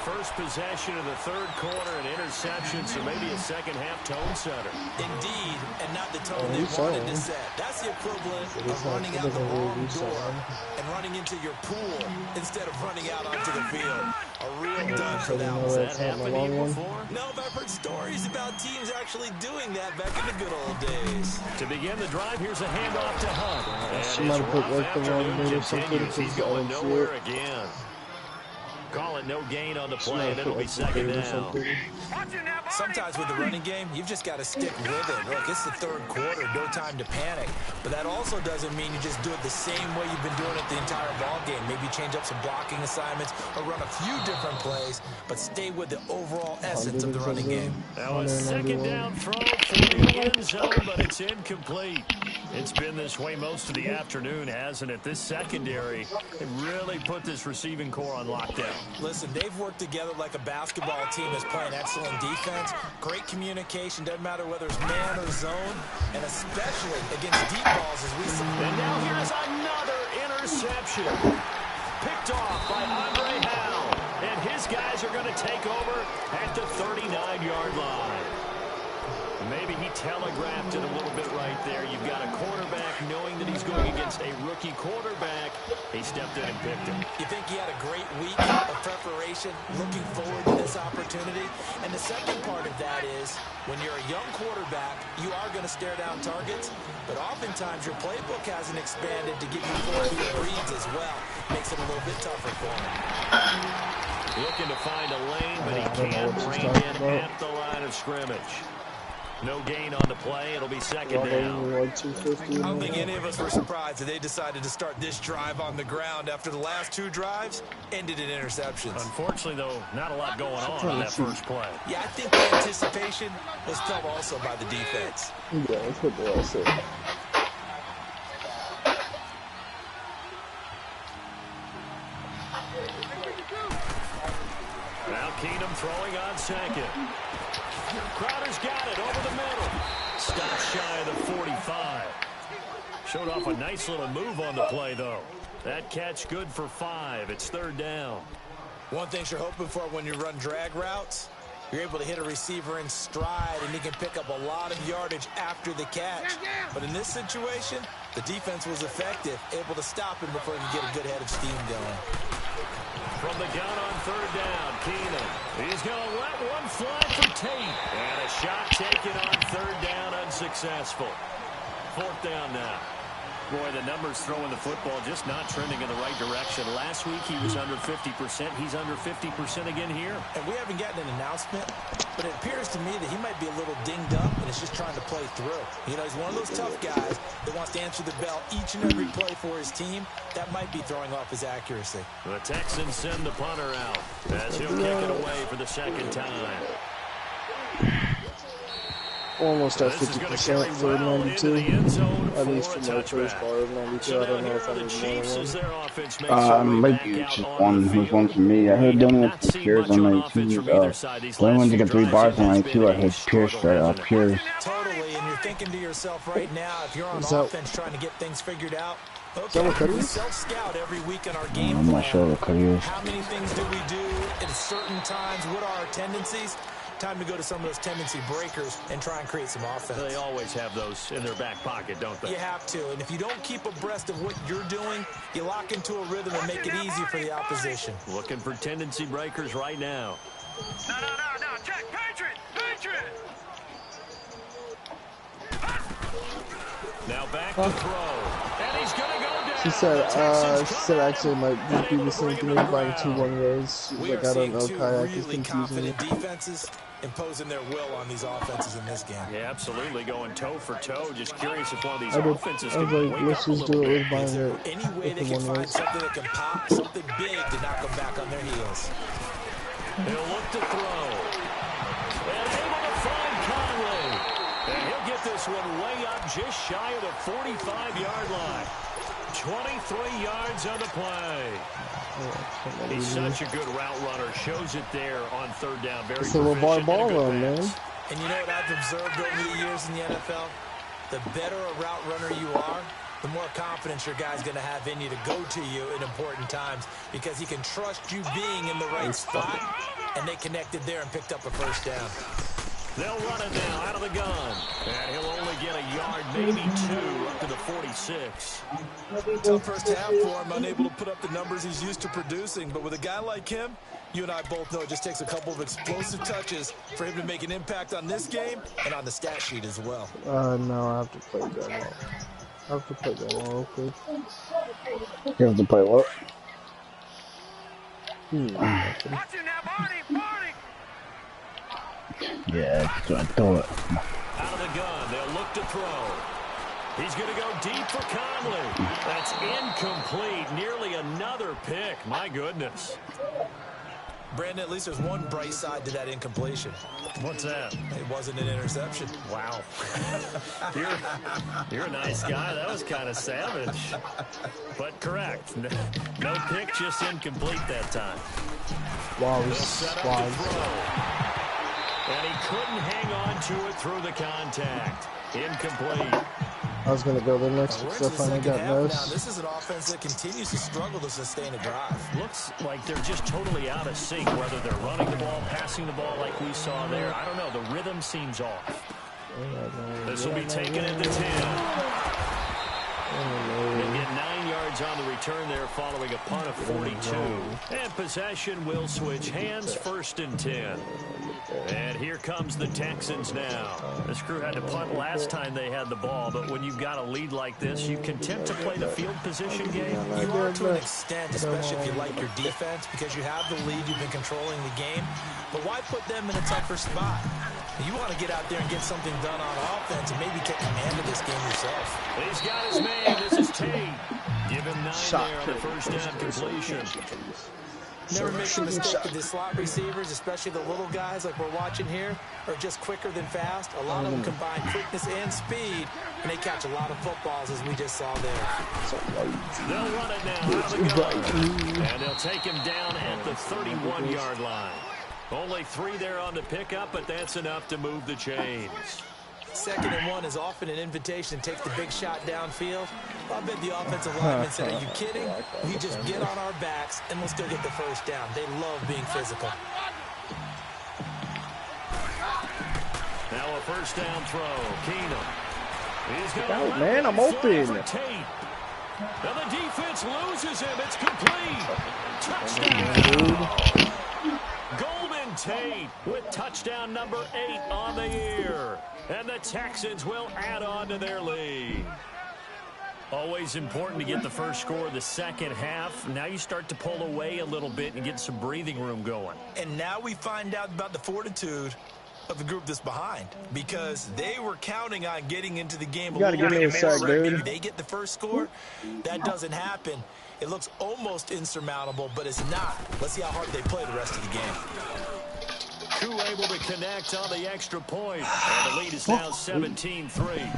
[SPEAKER 1] First possession of the third quarter, an interception, so maybe a second-half tone setter.
[SPEAKER 2] Indeed, and not the tone they wanted to set. That's the equivalent of running out the wrong door and running into your pool instead of running out onto the field. A real dud for that one.
[SPEAKER 1] Has that happened to you before?
[SPEAKER 2] No, but I've heard stories about teams actually doing that back in the good old days.
[SPEAKER 1] To begin the drive, here's a handoff to Hunt. And
[SPEAKER 5] She might have put like the wrong name or something.
[SPEAKER 1] He's going nowhere again. Call it no gain on the play, and it'll be second down.
[SPEAKER 2] Sometimes with the running game, you've just got to stick with it. Look, it's the third quarter, no time to panic. But that also doesn't mean you just do it the same way you've been doing it the entire ball game. Maybe change up some blocking assignments or run a few different plays, but stay with the overall essence of the running game.
[SPEAKER 1] Now a second down throw for the end zone, but it's incomplete. It's been this way most of the afternoon, hasn't it? This secondary really put this receiving core on lockdown.
[SPEAKER 2] Listen, they've worked together like a basketball team that's playing excellent defense. Great communication, doesn't matter whether it's man or zone, and especially against deep balls as we see.
[SPEAKER 1] And now here's another interception. Picked off by Andre Howell. And his guys are going to take over at the 39-yard line. Maybe he telegraphed it a little bit right there. You've got a quarterback knowing that he's going against a rookie quarterback. He stepped in and picked him.
[SPEAKER 2] You think he had a great week of preparation, looking forward to this opportunity? And the second part of that is, when you're a young quarterback, you are going to stare down targets, but oftentimes your playbook hasn't expanded to give you 4 reads as well. Makes it a little bit tougher for him.
[SPEAKER 1] Looking to find a lane, but he can't bring it in at the line of scrimmage. No gain on the play. It'll be second down.
[SPEAKER 2] I don't think any of us were surprised that they decided to start this drive on the ground after the last 2 drives ended in interceptions.
[SPEAKER 1] Unfortunately, though, not a lot going on that first play.
[SPEAKER 2] Yeah, I think the anticipation was felt also by the defense.
[SPEAKER 5] Yeah, that's what they all said.
[SPEAKER 1] Now Keenum throwing on second. Crowder's got it over the middle. Stop shy of the 45. Showed off a nice little move on the play, though. That catch good for 5. It's third down.
[SPEAKER 2] One thing you're hoping for when you run drag routes, you're able to hit a receiver in stride, and he can pick up a lot of yardage after the catch. But in this situation, the defense was effective, able to stop him before he could get a good head of steam going.
[SPEAKER 1] From the gun on third down, Keenum. He's going to let one fly for Tate. And a shot taken on third down, unsuccessful. Fourth down now. Boy, the numbers throwing the football just not trending in the right direction. Last week he was under 50%. He's under 50% again here.
[SPEAKER 2] And we haven't gotten an announcement, but it appears to me that he might be a little dinged up and is just trying to play through. You know, he's one of those tough guys that wants to answer the bell each and every play for his team. That might be throwing off his accuracy.
[SPEAKER 1] The Texans send the punter out as he'll kick it away for the second time.
[SPEAKER 5] Almost at 50% for 92. At least for my first bar of 92. I don't know if I'm
[SPEAKER 4] going to maybe just one. Who's one for me? I heard Donnie with Pierce on 92. The only one to get 3 bars on 92, I heard Pierce straight up. Pierce.
[SPEAKER 2] Totally, and you're thinking to yourself right now, if you're on offense trying to get things figured out,
[SPEAKER 5] okay, we
[SPEAKER 2] self-scout every week in our game
[SPEAKER 4] I'm not sure what he is.
[SPEAKER 2] How many things do we do at certain times? What are our tendencies? Time to go to some of those tendency breakers and try and create some offense.
[SPEAKER 1] They always have those in their back pocket, don't they?
[SPEAKER 2] You have to, and if you don't keep abreast of what you're doing, you lock into a rhythm and make it easy for the opposition.
[SPEAKER 1] Looking for tendency breakers right now.
[SPEAKER 3] No. Check. Patriot.
[SPEAKER 1] Now back to throw. And he's going to go down.
[SPEAKER 5] She said actually might just be the same thing as buying 2-1 ways. She's like, I don't know, Kayak is confusing me.
[SPEAKER 2] Defenses imposing their will on these offenses in this game.
[SPEAKER 1] Yeah, absolutely, going toe for toe. Just curious if one of these
[SPEAKER 5] I
[SPEAKER 1] offenses can
[SPEAKER 5] was like,
[SPEAKER 1] wake
[SPEAKER 5] let's
[SPEAKER 1] up a
[SPEAKER 5] just
[SPEAKER 1] little
[SPEAKER 5] do it
[SPEAKER 1] bit.
[SPEAKER 5] with buying
[SPEAKER 2] Is there
[SPEAKER 5] it
[SPEAKER 2] any way
[SPEAKER 5] with
[SPEAKER 2] they
[SPEAKER 5] the
[SPEAKER 2] can
[SPEAKER 5] 1
[SPEAKER 2] find
[SPEAKER 5] ways.
[SPEAKER 2] something that can pop, something big to knock them back on their heels?
[SPEAKER 1] He'll look to throw. And able to find Conley. And he'll get this one way up just shy of the 45-yard line. 23 yards on the play. He's such a good route runner. Shows it there on third down. Very
[SPEAKER 5] It's a LeVar Ball run, man.
[SPEAKER 2] And you know what I've observed over the years in the NFL? The better a route runner you are, the more confidence your guy's going to have in you to go to you in important times because he can trust you being in the right spot, and they connected there and picked up a first down.
[SPEAKER 1] They'll run it now out of the gun. And he'll only get a yard, maybe 2, up to the 46.
[SPEAKER 2] Tough first half for him, unable to put up the numbers he's used to producing. But with a guy like him, you and I both know it just takes a couple of explosive touches for him to make an impact on this game and on the stat sheet as well.
[SPEAKER 5] No, I have to play that one. I have to play that one real quick.
[SPEAKER 4] You have to play what?
[SPEAKER 3] Watch it now, Barney.
[SPEAKER 4] Yeah, that's what I thought.
[SPEAKER 1] Out of the gun, they'll look to throw. He's going to go deep for Conley. That's incomplete. Nearly another pick. My goodness.
[SPEAKER 2] Brandon, at least there's one bright side to that incompletion.
[SPEAKER 1] What's that?
[SPEAKER 2] It wasn't an interception.
[SPEAKER 1] Wow. You're a nice guy. That was kind of savage. But correct. No pick, just incomplete that time.
[SPEAKER 5] Wow,
[SPEAKER 1] They'll
[SPEAKER 5] this
[SPEAKER 1] set up
[SPEAKER 5] slides.
[SPEAKER 1] to throw. And he couldn't hang on to it through the contact. Incomplete.
[SPEAKER 5] I was going to go there next
[SPEAKER 2] We're
[SPEAKER 5] because
[SPEAKER 2] into
[SPEAKER 5] I
[SPEAKER 2] the
[SPEAKER 5] finally
[SPEAKER 2] second
[SPEAKER 5] got
[SPEAKER 2] half now.
[SPEAKER 5] this.
[SPEAKER 2] This is an offense that continues to struggle to sustain a drive.
[SPEAKER 1] Looks like they're just totally out of sync, whether they're running the ball, passing the ball like we saw there. I don't know. The rhythm seems off. This will be taken at the 10. They get 9 yards on the return there following a punt of 42. And possession will switch hands, 1st and 10. And here comes the Texans now. This crew had to punt last time they had the ball, but when you've got a lead like this, you can tend to play the field position game.
[SPEAKER 2] You are to an extent, especially if you like your defense, because you have the lead, you've been controlling the game. But why put them in a tougher spot? You want to get out there and get something done on offense and maybe take command of this game yourself.
[SPEAKER 1] He's got his man. This is Tate. Give him 9 there on the first down completion.
[SPEAKER 2] Never make the mistake that the slot receivers, especially the little guys like we're watching here, are just quicker than fast. A lot of them combine quickness and speed, and they catch a lot of footballs, as we just saw there.
[SPEAKER 1] They'll run it now out of the gun. And they'll take him down at the 31-yard line. Only 3 there on the pickup, but that's enough to move the chains.
[SPEAKER 2] 2nd and 1 is often an invitation to take the big shot downfield. I bet the offensive lineman said, are you kidding? We just get on our backs and we'll still get the first down. They love being physical.
[SPEAKER 1] Now a first down throw. Keenum. He's got
[SPEAKER 5] Oh, man, I'm open.
[SPEAKER 1] And the defense loses him. It's complete. Touchdown. Golden Tate with touchdown number 8 on the year. And the Texans will add on to their lead. Always important to get the first score of the second half. Now you start to pull away a little bit and get some breathing room going.
[SPEAKER 2] And now we find out about the fortitude of the group that's behind, because they were counting on getting into the game.
[SPEAKER 5] You gotta give me a sec, dude.
[SPEAKER 2] They get the first score. That doesn't happen. It looks almost insurmountable, but it's not. Let's see how hard they play the rest of the game.
[SPEAKER 1] Koo able to connect on the extra point. And the lead is now 17-3.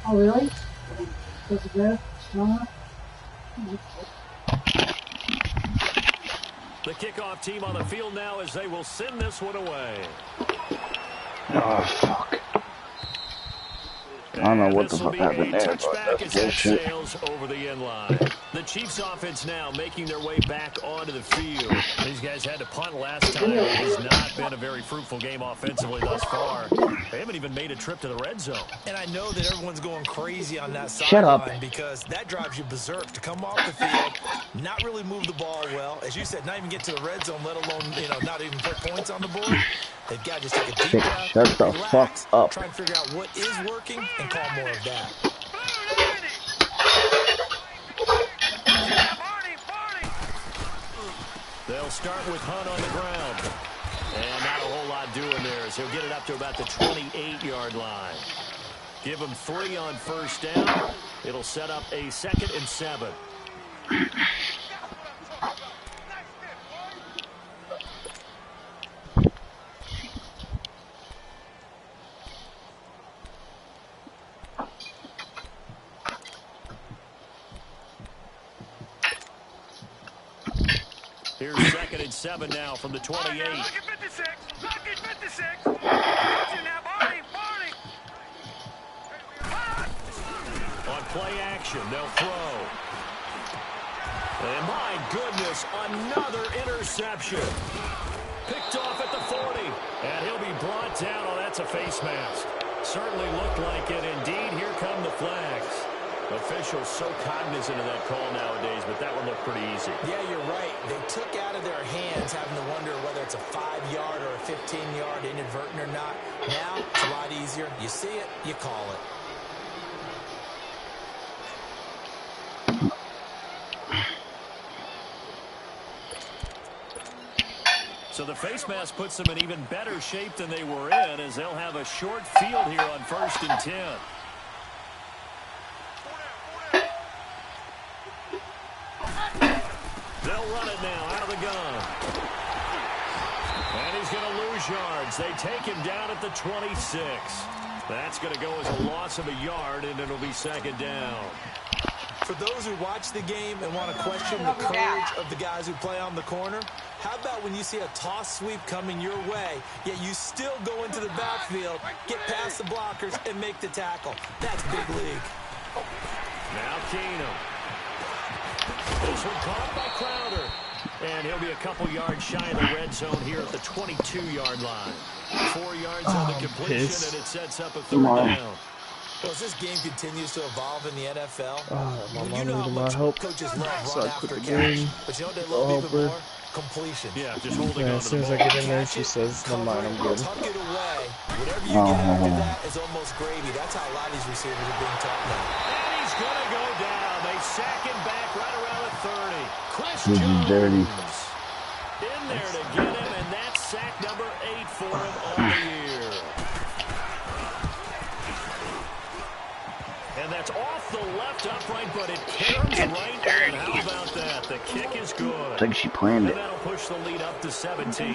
[SPEAKER 6] Oh, really? Does it go? No?
[SPEAKER 1] The kickoff team on the field now as they will send this one away.
[SPEAKER 4] Oh, fuck. I don't know what the fuck happened there, but that's bullshit.
[SPEAKER 1] Sails over the end line. The Chiefs offense now making their way back onto the field. These guys had to punt last time. It has not been a very fruitful game offensively thus far. They haven't even made a trip to the red zone.
[SPEAKER 2] And I know that everyone's going crazy on that
[SPEAKER 4] Shut up.
[SPEAKER 2] sideline because that drives you berserk to come off the field, not really move the ball well. As you said, not even get to the red zone, let alone, not even put points on the board. They've got to just take a deep breath,
[SPEAKER 4] Shut the
[SPEAKER 2] relax,
[SPEAKER 4] fuck up.
[SPEAKER 2] try and figure out what is working and call more of that.
[SPEAKER 1] They'll start with Hunt on the ground. And not a whole lot doing there as he'll get it up to about the 28-yard line. Give him 3 on first down. It'll set up a 2nd and 7. Here's 2nd and 7 now from the 28.
[SPEAKER 3] Look at 56. Look at 56. Now, Barney.
[SPEAKER 1] On play action, they'll throw. And my goodness, another interception. Picked off at the 40. And he'll be brought down. Oh, that's a face mask. Certainly looked like it. Indeed, here come the flags. Officials so cognizant of that call nowadays, but that one looked pretty easy.
[SPEAKER 2] Yeah, you're right. They took out of their hands having to wonder whether it's a 5-yard or a 15-yard inadvertent or not. Now, it's a lot easier. You see it, you call it.
[SPEAKER 1] So the face mask puts them in even better shape than they were in as they'll have a short field here on 1st and 10. They'll run it now out of the gun. And he's going to lose yards. They take him down at the 26. That's going to go as a loss of a yard, and it'll be 2nd down.
[SPEAKER 2] For those who watch the game and want to question the courage of the guys who play on the corner, how about when you see a toss sweep coming your way, yet you still go into the backfield, get past the blockers, and make the tackle? That's big league.
[SPEAKER 1] Now Keenum. This one caught by Crowder. And he'll be a couple yards shy of the red zone here at the 22-yard line. 4 yards on the completion, and it sets up a 3rd down.
[SPEAKER 2] Well, as this game continues to evolve in the NFL,
[SPEAKER 5] My
[SPEAKER 2] you know how
[SPEAKER 5] mom
[SPEAKER 2] much
[SPEAKER 5] help.
[SPEAKER 2] coaches love
[SPEAKER 5] So
[SPEAKER 2] run
[SPEAKER 5] I quit
[SPEAKER 2] after
[SPEAKER 5] the
[SPEAKER 2] catch.
[SPEAKER 5] game.
[SPEAKER 2] But you know what they love even more? Completion.
[SPEAKER 1] Yeah, just holding
[SPEAKER 5] Yeah,
[SPEAKER 1] on
[SPEAKER 5] as
[SPEAKER 1] to
[SPEAKER 5] soon
[SPEAKER 1] the
[SPEAKER 5] as I
[SPEAKER 1] ball.
[SPEAKER 5] get in there, she says, never mind, I'm good.
[SPEAKER 2] Tuck it away. Whatever you get after that is almost gravy. That's how a lot of these receivers are being taught now.
[SPEAKER 1] And he's going to go down. They sack him back right around the 30. Chris
[SPEAKER 4] This is
[SPEAKER 1] Jones
[SPEAKER 4] dirty.
[SPEAKER 1] in there to get him, and that's sack number 8 for him on the year. And that's off the left upright, but it caroms right in. How about that? The kick is good.
[SPEAKER 4] I think she planned
[SPEAKER 1] And
[SPEAKER 4] it.
[SPEAKER 1] that'll push the lead up to 17.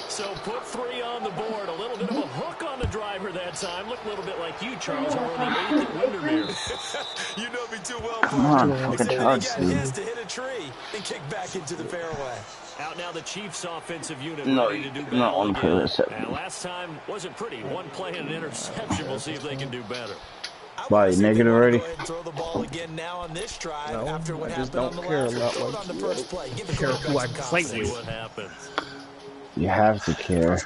[SPEAKER 1] So put 3 on the board. A little bit of a hook on the driver that time. Looked a little bit like you, Charles, over on the 8th at Windermere.
[SPEAKER 2] You know me too well,
[SPEAKER 4] Come on,
[SPEAKER 2] partner.
[SPEAKER 4] fucking
[SPEAKER 2] Except he
[SPEAKER 4] touch,
[SPEAKER 2] got
[SPEAKER 4] dude.
[SPEAKER 2] his to hit a tree and kick back into the fairway.
[SPEAKER 1] Out now the Chiefs offensive unit
[SPEAKER 4] No,
[SPEAKER 1] ready to do
[SPEAKER 4] you
[SPEAKER 1] better.
[SPEAKER 4] not want to play
[SPEAKER 1] again.
[SPEAKER 4] with 7.
[SPEAKER 1] And last time wasn't pretty. One play and an interception. We'll see if they can do better.
[SPEAKER 4] Why, you naked already?
[SPEAKER 2] Go ahead and throw the ball again now on this drive
[SPEAKER 5] No,
[SPEAKER 2] after what
[SPEAKER 5] I just
[SPEAKER 2] happened on
[SPEAKER 5] don't
[SPEAKER 2] the
[SPEAKER 5] care
[SPEAKER 2] last.
[SPEAKER 5] about
[SPEAKER 2] Throw it
[SPEAKER 5] like
[SPEAKER 2] on the
[SPEAKER 5] you
[SPEAKER 2] first play. Give the
[SPEAKER 5] care who I
[SPEAKER 2] quarterback some
[SPEAKER 5] play
[SPEAKER 1] See
[SPEAKER 5] with.
[SPEAKER 1] what happens.
[SPEAKER 4] You have to care.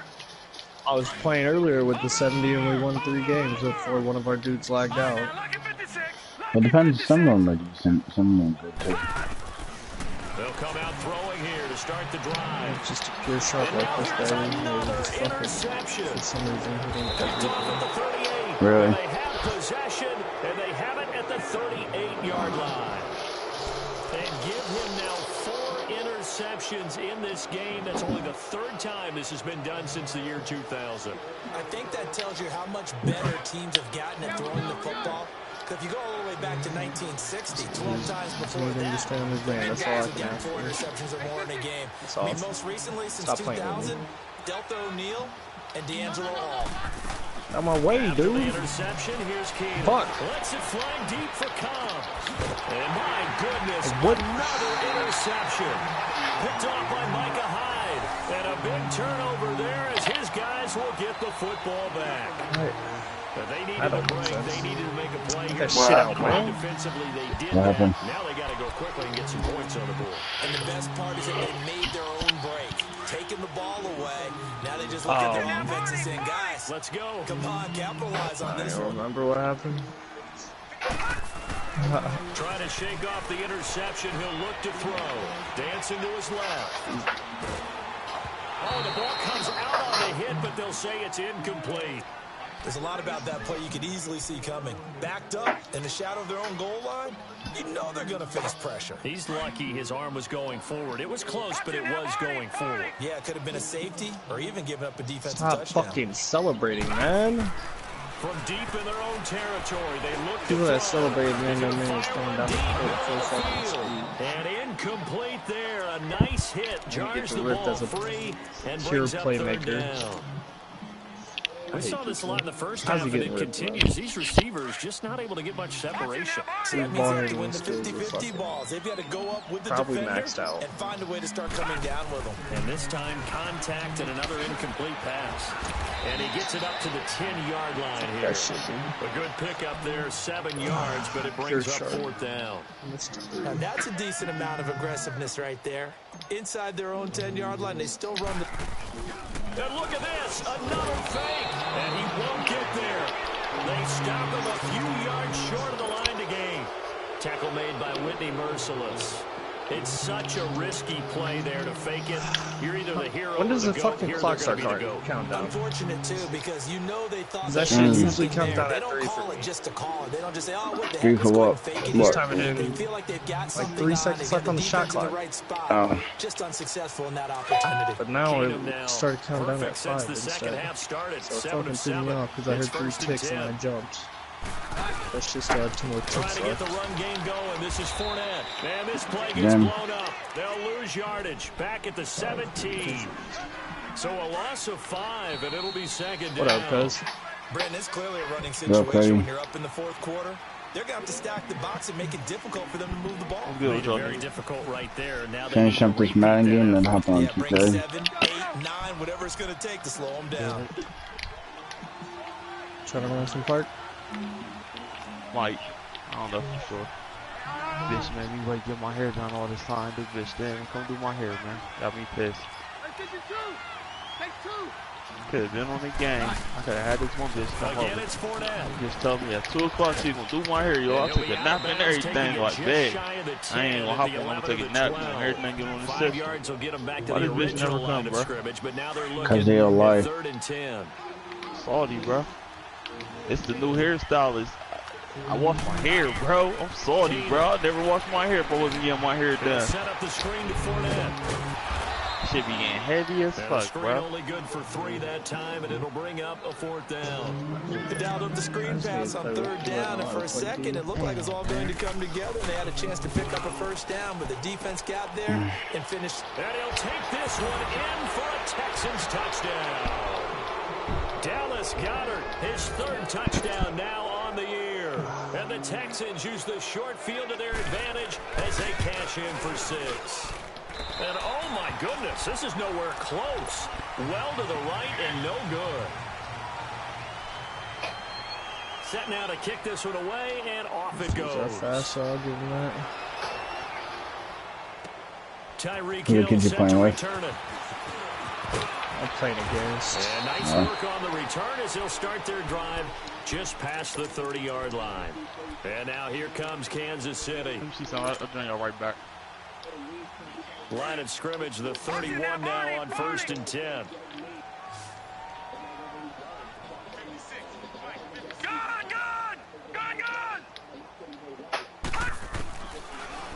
[SPEAKER 5] I was playing earlier with the 70 and we won 3 games before one of our dudes lagged out.
[SPEAKER 3] Look at 56. Look
[SPEAKER 4] It depends. Some of them are decent. Some of them are good too.
[SPEAKER 1] They'll come out throwing here to start the drive.
[SPEAKER 5] It's just a pure shot like this guy.
[SPEAKER 1] Interception.
[SPEAKER 5] For some reason, he didn't
[SPEAKER 1] Picked off at the 38.
[SPEAKER 4] Really?
[SPEAKER 1] They have possession, and they have it at the 38-yard line. And give him now 4 interceptions in this game. That's only the 3rd time this has been done since the year 2000.
[SPEAKER 2] I think that tells you how much better teams have gotten at throwing the football. If you go all the way back to 1960, 12 times before that,
[SPEAKER 5] That's all
[SPEAKER 2] guys
[SPEAKER 5] I
[SPEAKER 2] would
[SPEAKER 5] can
[SPEAKER 2] get
[SPEAKER 5] ask
[SPEAKER 2] 4
[SPEAKER 5] for.
[SPEAKER 2] interceptions or more in a game.
[SPEAKER 5] That's
[SPEAKER 2] I mean,
[SPEAKER 5] awesome.
[SPEAKER 2] most recently, since
[SPEAKER 5] Stop playing
[SPEAKER 2] 2000, Delta O'Neal and D'Angelo Hall.
[SPEAKER 5] On my way,
[SPEAKER 1] After the
[SPEAKER 5] dude.
[SPEAKER 1] interception, here's Keenum.
[SPEAKER 5] Fuck.
[SPEAKER 1] Lets it fly deep for Cobb. And my goodness,
[SPEAKER 5] What?
[SPEAKER 1] another interception. Picked off by Micah Hyde. And a big turnover there as his guys will get the football back.
[SPEAKER 5] Right.
[SPEAKER 1] But they needed
[SPEAKER 5] That
[SPEAKER 1] a
[SPEAKER 5] don't make
[SPEAKER 1] break.
[SPEAKER 5] sense.
[SPEAKER 1] They needed to make a play.
[SPEAKER 5] That shit out, man.
[SPEAKER 1] Defensively, they did
[SPEAKER 4] What
[SPEAKER 1] that.
[SPEAKER 4] happened?
[SPEAKER 1] Now they got to go quickly and get some points on the board.
[SPEAKER 2] And the best part is that they made their own break, taking the ball away. Now they just look at their offense and saying, guys,
[SPEAKER 1] Let's go.
[SPEAKER 2] come on, capitalize on
[SPEAKER 5] I
[SPEAKER 2] this
[SPEAKER 5] don't
[SPEAKER 2] one.
[SPEAKER 5] remember what happened.
[SPEAKER 1] Trying to shake off the interception. He'll look to throw. Dancing to his left. Oh, the ball comes out on the hit, but they'll say it's incomplete.
[SPEAKER 2] There's a lot about that play you could easily see coming. Backed up in the shadow of their own goal line, you know they're going to face pressure.
[SPEAKER 1] He's lucky his arm was going forward. It was close, but it was going forward.
[SPEAKER 2] Yeah, it could have been a safety or even giving up a defensive
[SPEAKER 5] Stop
[SPEAKER 2] touchdown.
[SPEAKER 5] fucking celebrating, man.
[SPEAKER 1] From deep in their own territory, they look to
[SPEAKER 5] People that
[SPEAKER 1] throw.
[SPEAKER 5] celebrate, man, no man is
[SPEAKER 1] Fire
[SPEAKER 5] coming
[SPEAKER 1] one
[SPEAKER 5] down the
[SPEAKER 1] deep
[SPEAKER 5] court
[SPEAKER 1] at
[SPEAKER 5] full fucking
[SPEAKER 1] field.
[SPEAKER 5] speed.
[SPEAKER 1] And incomplete there. A nice hit. Jars
[SPEAKER 5] gets
[SPEAKER 1] the
[SPEAKER 5] ripped
[SPEAKER 1] ball
[SPEAKER 5] as a
[SPEAKER 1] free and
[SPEAKER 5] pure
[SPEAKER 1] brings up 3rd
[SPEAKER 5] playmaker.
[SPEAKER 1] down. We saw this a lot in the first
[SPEAKER 5] How's
[SPEAKER 1] half,
[SPEAKER 5] he
[SPEAKER 1] and it
[SPEAKER 5] getting ripped,
[SPEAKER 1] continues. These receivers just not able to get much separation.
[SPEAKER 2] So that
[SPEAKER 5] These
[SPEAKER 2] means
[SPEAKER 5] ball
[SPEAKER 2] they have to win the
[SPEAKER 5] handling skills are
[SPEAKER 2] 50-50
[SPEAKER 5] fucking
[SPEAKER 2] balls. They've got to go up with the
[SPEAKER 5] probably
[SPEAKER 2] defender
[SPEAKER 5] maxed out.
[SPEAKER 2] and find a way to start coming down with them.
[SPEAKER 1] And this time, contact and another incomplete pass. And he gets it up to the 10-yard line here.
[SPEAKER 5] That shit, dude.
[SPEAKER 1] A good pickup there, 7 yards, but it brings up
[SPEAKER 5] Sure.
[SPEAKER 1] 4th down.
[SPEAKER 2] Now, that's a decent amount of aggressiveness right there. Inside their own 10-yard line, they still run the...
[SPEAKER 1] And look at this, another fake, and he won't get there. They stop him a few yards short of the line to gain. Tackle made by Whitney Merciless. It's such a risky play there to fake it. You're either the hero
[SPEAKER 5] When does
[SPEAKER 1] or
[SPEAKER 5] the
[SPEAKER 1] the goat.
[SPEAKER 5] fucking
[SPEAKER 1] Here
[SPEAKER 5] clock
[SPEAKER 1] they're
[SPEAKER 5] start
[SPEAKER 1] gonna be the goat.
[SPEAKER 5] countdown?
[SPEAKER 2] Unfortunate, too, because you know they thought
[SPEAKER 5] That
[SPEAKER 2] they
[SPEAKER 5] shit
[SPEAKER 2] had
[SPEAKER 5] usually
[SPEAKER 2] something
[SPEAKER 5] comes
[SPEAKER 2] there.
[SPEAKER 5] down
[SPEAKER 2] They
[SPEAKER 5] at
[SPEAKER 2] don't
[SPEAKER 5] 3
[SPEAKER 2] call
[SPEAKER 5] for
[SPEAKER 2] it
[SPEAKER 5] me.
[SPEAKER 2] just to call it. They don't just say, oh, what the
[SPEAKER 4] 3
[SPEAKER 2] heck,
[SPEAKER 4] for
[SPEAKER 2] let's go
[SPEAKER 4] what?
[SPEAKER 2] and fake it.
[SPEAKER 4] What?
[SPEAKER 5] Time it
[SPEAKER 2] They
[SPEAKER 5] in
[SPEAKER 2] feel like they've got something
[SPEAKER 5] 3
[SPEAKER 2] on.
[SPEAKER 5] seconds
[SPEAKER 2] They
[SPEAKER 5] left
[SPEAKER 2] got
[SPEAKER 5] on the shot
[SPEAKER 2] defense in
[SPEAKER 5] clock.
[SPEAKER 2] the right spot.
[SPEAKER 4] Oh.
[SPEAKER 2] Just unsuccessful in that opportunity.
[SPEAKER 5] But now
[SPEAKER 1] Keenum
[SPEAKER 5] it
[SPEAKER 1] now.
[SPEAKER 5] started counting down at
[SPEAKER 1] Perfect since
[SPEAKER 5] 5
[SPEAKER 1] the second
[SPEAKER 5] instead.
[SPEAKER 1] half started.
[SPEAKER 5] So it
[SPEAKER 1] 7
[SPEAKER 5] fucking
[SPEAKER 1] of
[SPEAKER 5] threw
[SPEAKER 1] 7.
[SPEAKER 5] me off because I heard
[SPEAKER 1] It's
[SPEAKER 5] 3
[SPEAKER 1] first and
[SPEAKER 5] ticks and
[SPEAKER 1] 10.
[SPEAKER 5] I jumped. Let's just add 2 more
[SPEAKER 1] Trying
[SPEAKER 5] ticks
[SPEAKER 1] to get the
[SPEAKER 5] left.
[SPEAKER 1] run game going. This is Fournette. And this play gets
[SPEAKER 4] Then-
[SPEAKER 1] blown up. They'll lose yardage. Back at the 17. So a loss of 5, and it'll be 2nd down.
[SPEAKER 5] What up, cuz?
[SPEAKER 2] Brandon, it's clearly a running
[SPEAKER 4] Okay.
[SPEAKER 2] situation when you're up in the 4th quarter. They're going to have to stack the box and make it difficult for them to move the ball.
[SPEAKER 1] Made it very difficult right there. Now they
[SPEAKER 4] Finish
[SPEAKER 1] need to
[SPEAKER 4] up this
[SPEAKER 1] repeat
[SPEAKER 4] Madden
[SPEAKER 1] that
[SPEAKER 4] game and
[SPEAKER 1] effort.
[SPEAKER 4] hop on
[SPEAKER 2] Yeah, bring
[SPEAKER 4] 2K.
[SPEAKER 2] 7, 8, 9, whatever it's going to take to slow them down.
[SPEAKER 5] Trying to run some park.
[SPEAKER 7] Mike, I don't know for sure. Bitch made me wait get my hair done all this time. This bitch didn't come do my hair, man. Got me pissed. Could have been on the game. I could have had this one bitch come
[SPEAKER 1] Again,
[SPEAKER 7] over.
[SPEAKER 1] it's Fournette.
[SPEAKER 7] Just told me at 2 o'clock she's gonna do my hair, yo. I took a nap and everything like that. I ain't gonna hop on and take a nap and everything get on the
[SPEAKER 1] 5
[SPEAKER 7] system.
[SPEAKER 1] yards will get them back to
[SPEAKER 7] Why
[SPEAKER 1] the
[SPEAKER 7] this bitch
[SPEAKER 1] original
[SPEAKER 7] never come,
[SPEAKER 1] line of
[SPEAKER 7] bro?
[SPEAKER 1] scrimmage, but now they're
[SPEAKER 4] 'Cause
[SPEAKER 1] looking
[SPEAKER 4] they all lie.
[SPEAKER 1] at 3rd and 10.
[SPEAKER 7] Salty, bro. It's the new hairstyle. I wash my hair, bro. I'm salty, bro. I never washed my hair if I wasn't getting my hair
[SPEAKER 1] They'll
[SPEAKER 7] done.
[SPEAKER 1] set up the screen to Fournette.
[SPEAKER 7] Shit be getting heavy as
[SPEAKER 1] And the
[SPEAKER 7] fuck,
[SPEAKER 1] screen
[SPEAKER 7] bro.
[SPEAKER 1] only good for 3 that time, and it'll bring up a 4th down.
[SPEAKER 2] They dialed up the screen pass on 3rd down, and for a second, it looked like it was all going to come together. They had a chance to pick up a 1st down, but the defense got there and finished.
[SPEAKER 1] And he'll take this one in for a Texans touchdown. Dallas Goedert, his 3rd touchdown now on the year. And the Texans use the short field to their advantage as they cash in for 6. And oh my goodness, this is nowhere close. Well to the right and no good. Set now to kick this one away, and off it
[SPEAKER 5] Is that
[SPEAKER 1] goes.
[SPEAKER 5] fast, so I'll give him that.
[SPEAKER 1] Tyreek
[SPEAKER 4] Who the
[SPEAKER 1] Hill
[SPEAKER 4] kids you
[SPEAKER 1] set
[SPEAKER 4] playing
[SPEAKER 1] to
[SPEAKER 4] with?
[SPEAKER 1] return it.
[SPEAKER 5] I'm playing against.
[SPEAKER 1] And nice work on the return as they'll start their drive just past the 30-yard line. And now here comes Kansas City.
[SPEAKER 7] Let me see something. I'll bring y'all right back.
[SPEAKER 1] Line of scrimmage, the 31 now on 1st and 10.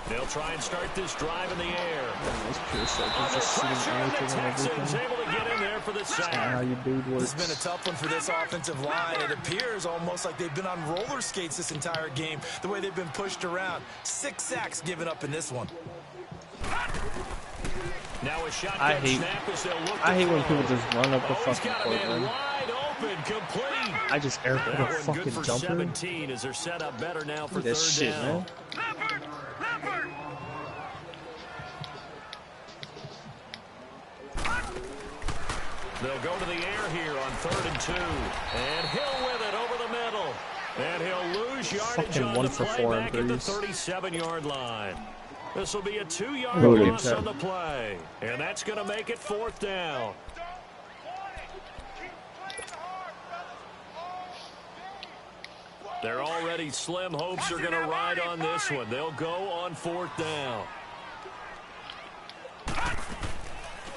[SPEAKER 1] They'll try and start this drive in the air.
[SPEAKER 5] This pure second just shooting anything and everything.
[SPEAKER 1] Able to get in there for the sack.
[SPEAKER 5] How you dude works.
[SPEAKER 2] This has been a tough one for this offensive line. It appears almost like they've been on roller skates this entire game, the way they've been pushed around. 6 sacks given up in this one.
[SPEAKER 1] Now a shotgun snap as they'll look
[SPEAKER 5] I hate when
[SPEAKER 1] throw.
[SPEAKER 5] people just run up the fucking court, man.
[SPEAKER 1] Wide open, complete.
[SPEAKER 5] I just air put a
[SPEAKER 1] That one good
[SPEAKER 5] fucking
[SPEAKER 1] for
[SPEAKER 5] jumper.
[SPEAKER 1] 17 as they're set up better now for
[SPEAKER 5] That
[SPEAKER 1] 3rd
[SPEAKER 5] shit,
[SPEAKER 1] down.
[SPEAKER 5] man.
[SPEAKER 3] Leopard! Leopard!
[SPEAKER 1] They'll go to the air here on 3rd and 2. And Hill with it over the middle. And he'll lose yardage
[SPEAKER 5] Fucking
[SPEAKER 1] on
[SPEAKER 5] 1
[SPEAKER 1] the
[SPEAKER 5] for
[SPEAKER 1] play
[SPEAKER 5] 4
[SPEAKER 1] back at the
[SPEAKER 5] threes.
[SPEAKER 1] 37-yard line. This will be a 2-yard
[SPEAKER 5] Really
[SPEAKER 1] loss
[SPEAKER 5] good.
[SPEAKER 1] on the play. And that's going to make it 4th down. Their already slim hopes are going to ride on this one. They'll go on 4th down.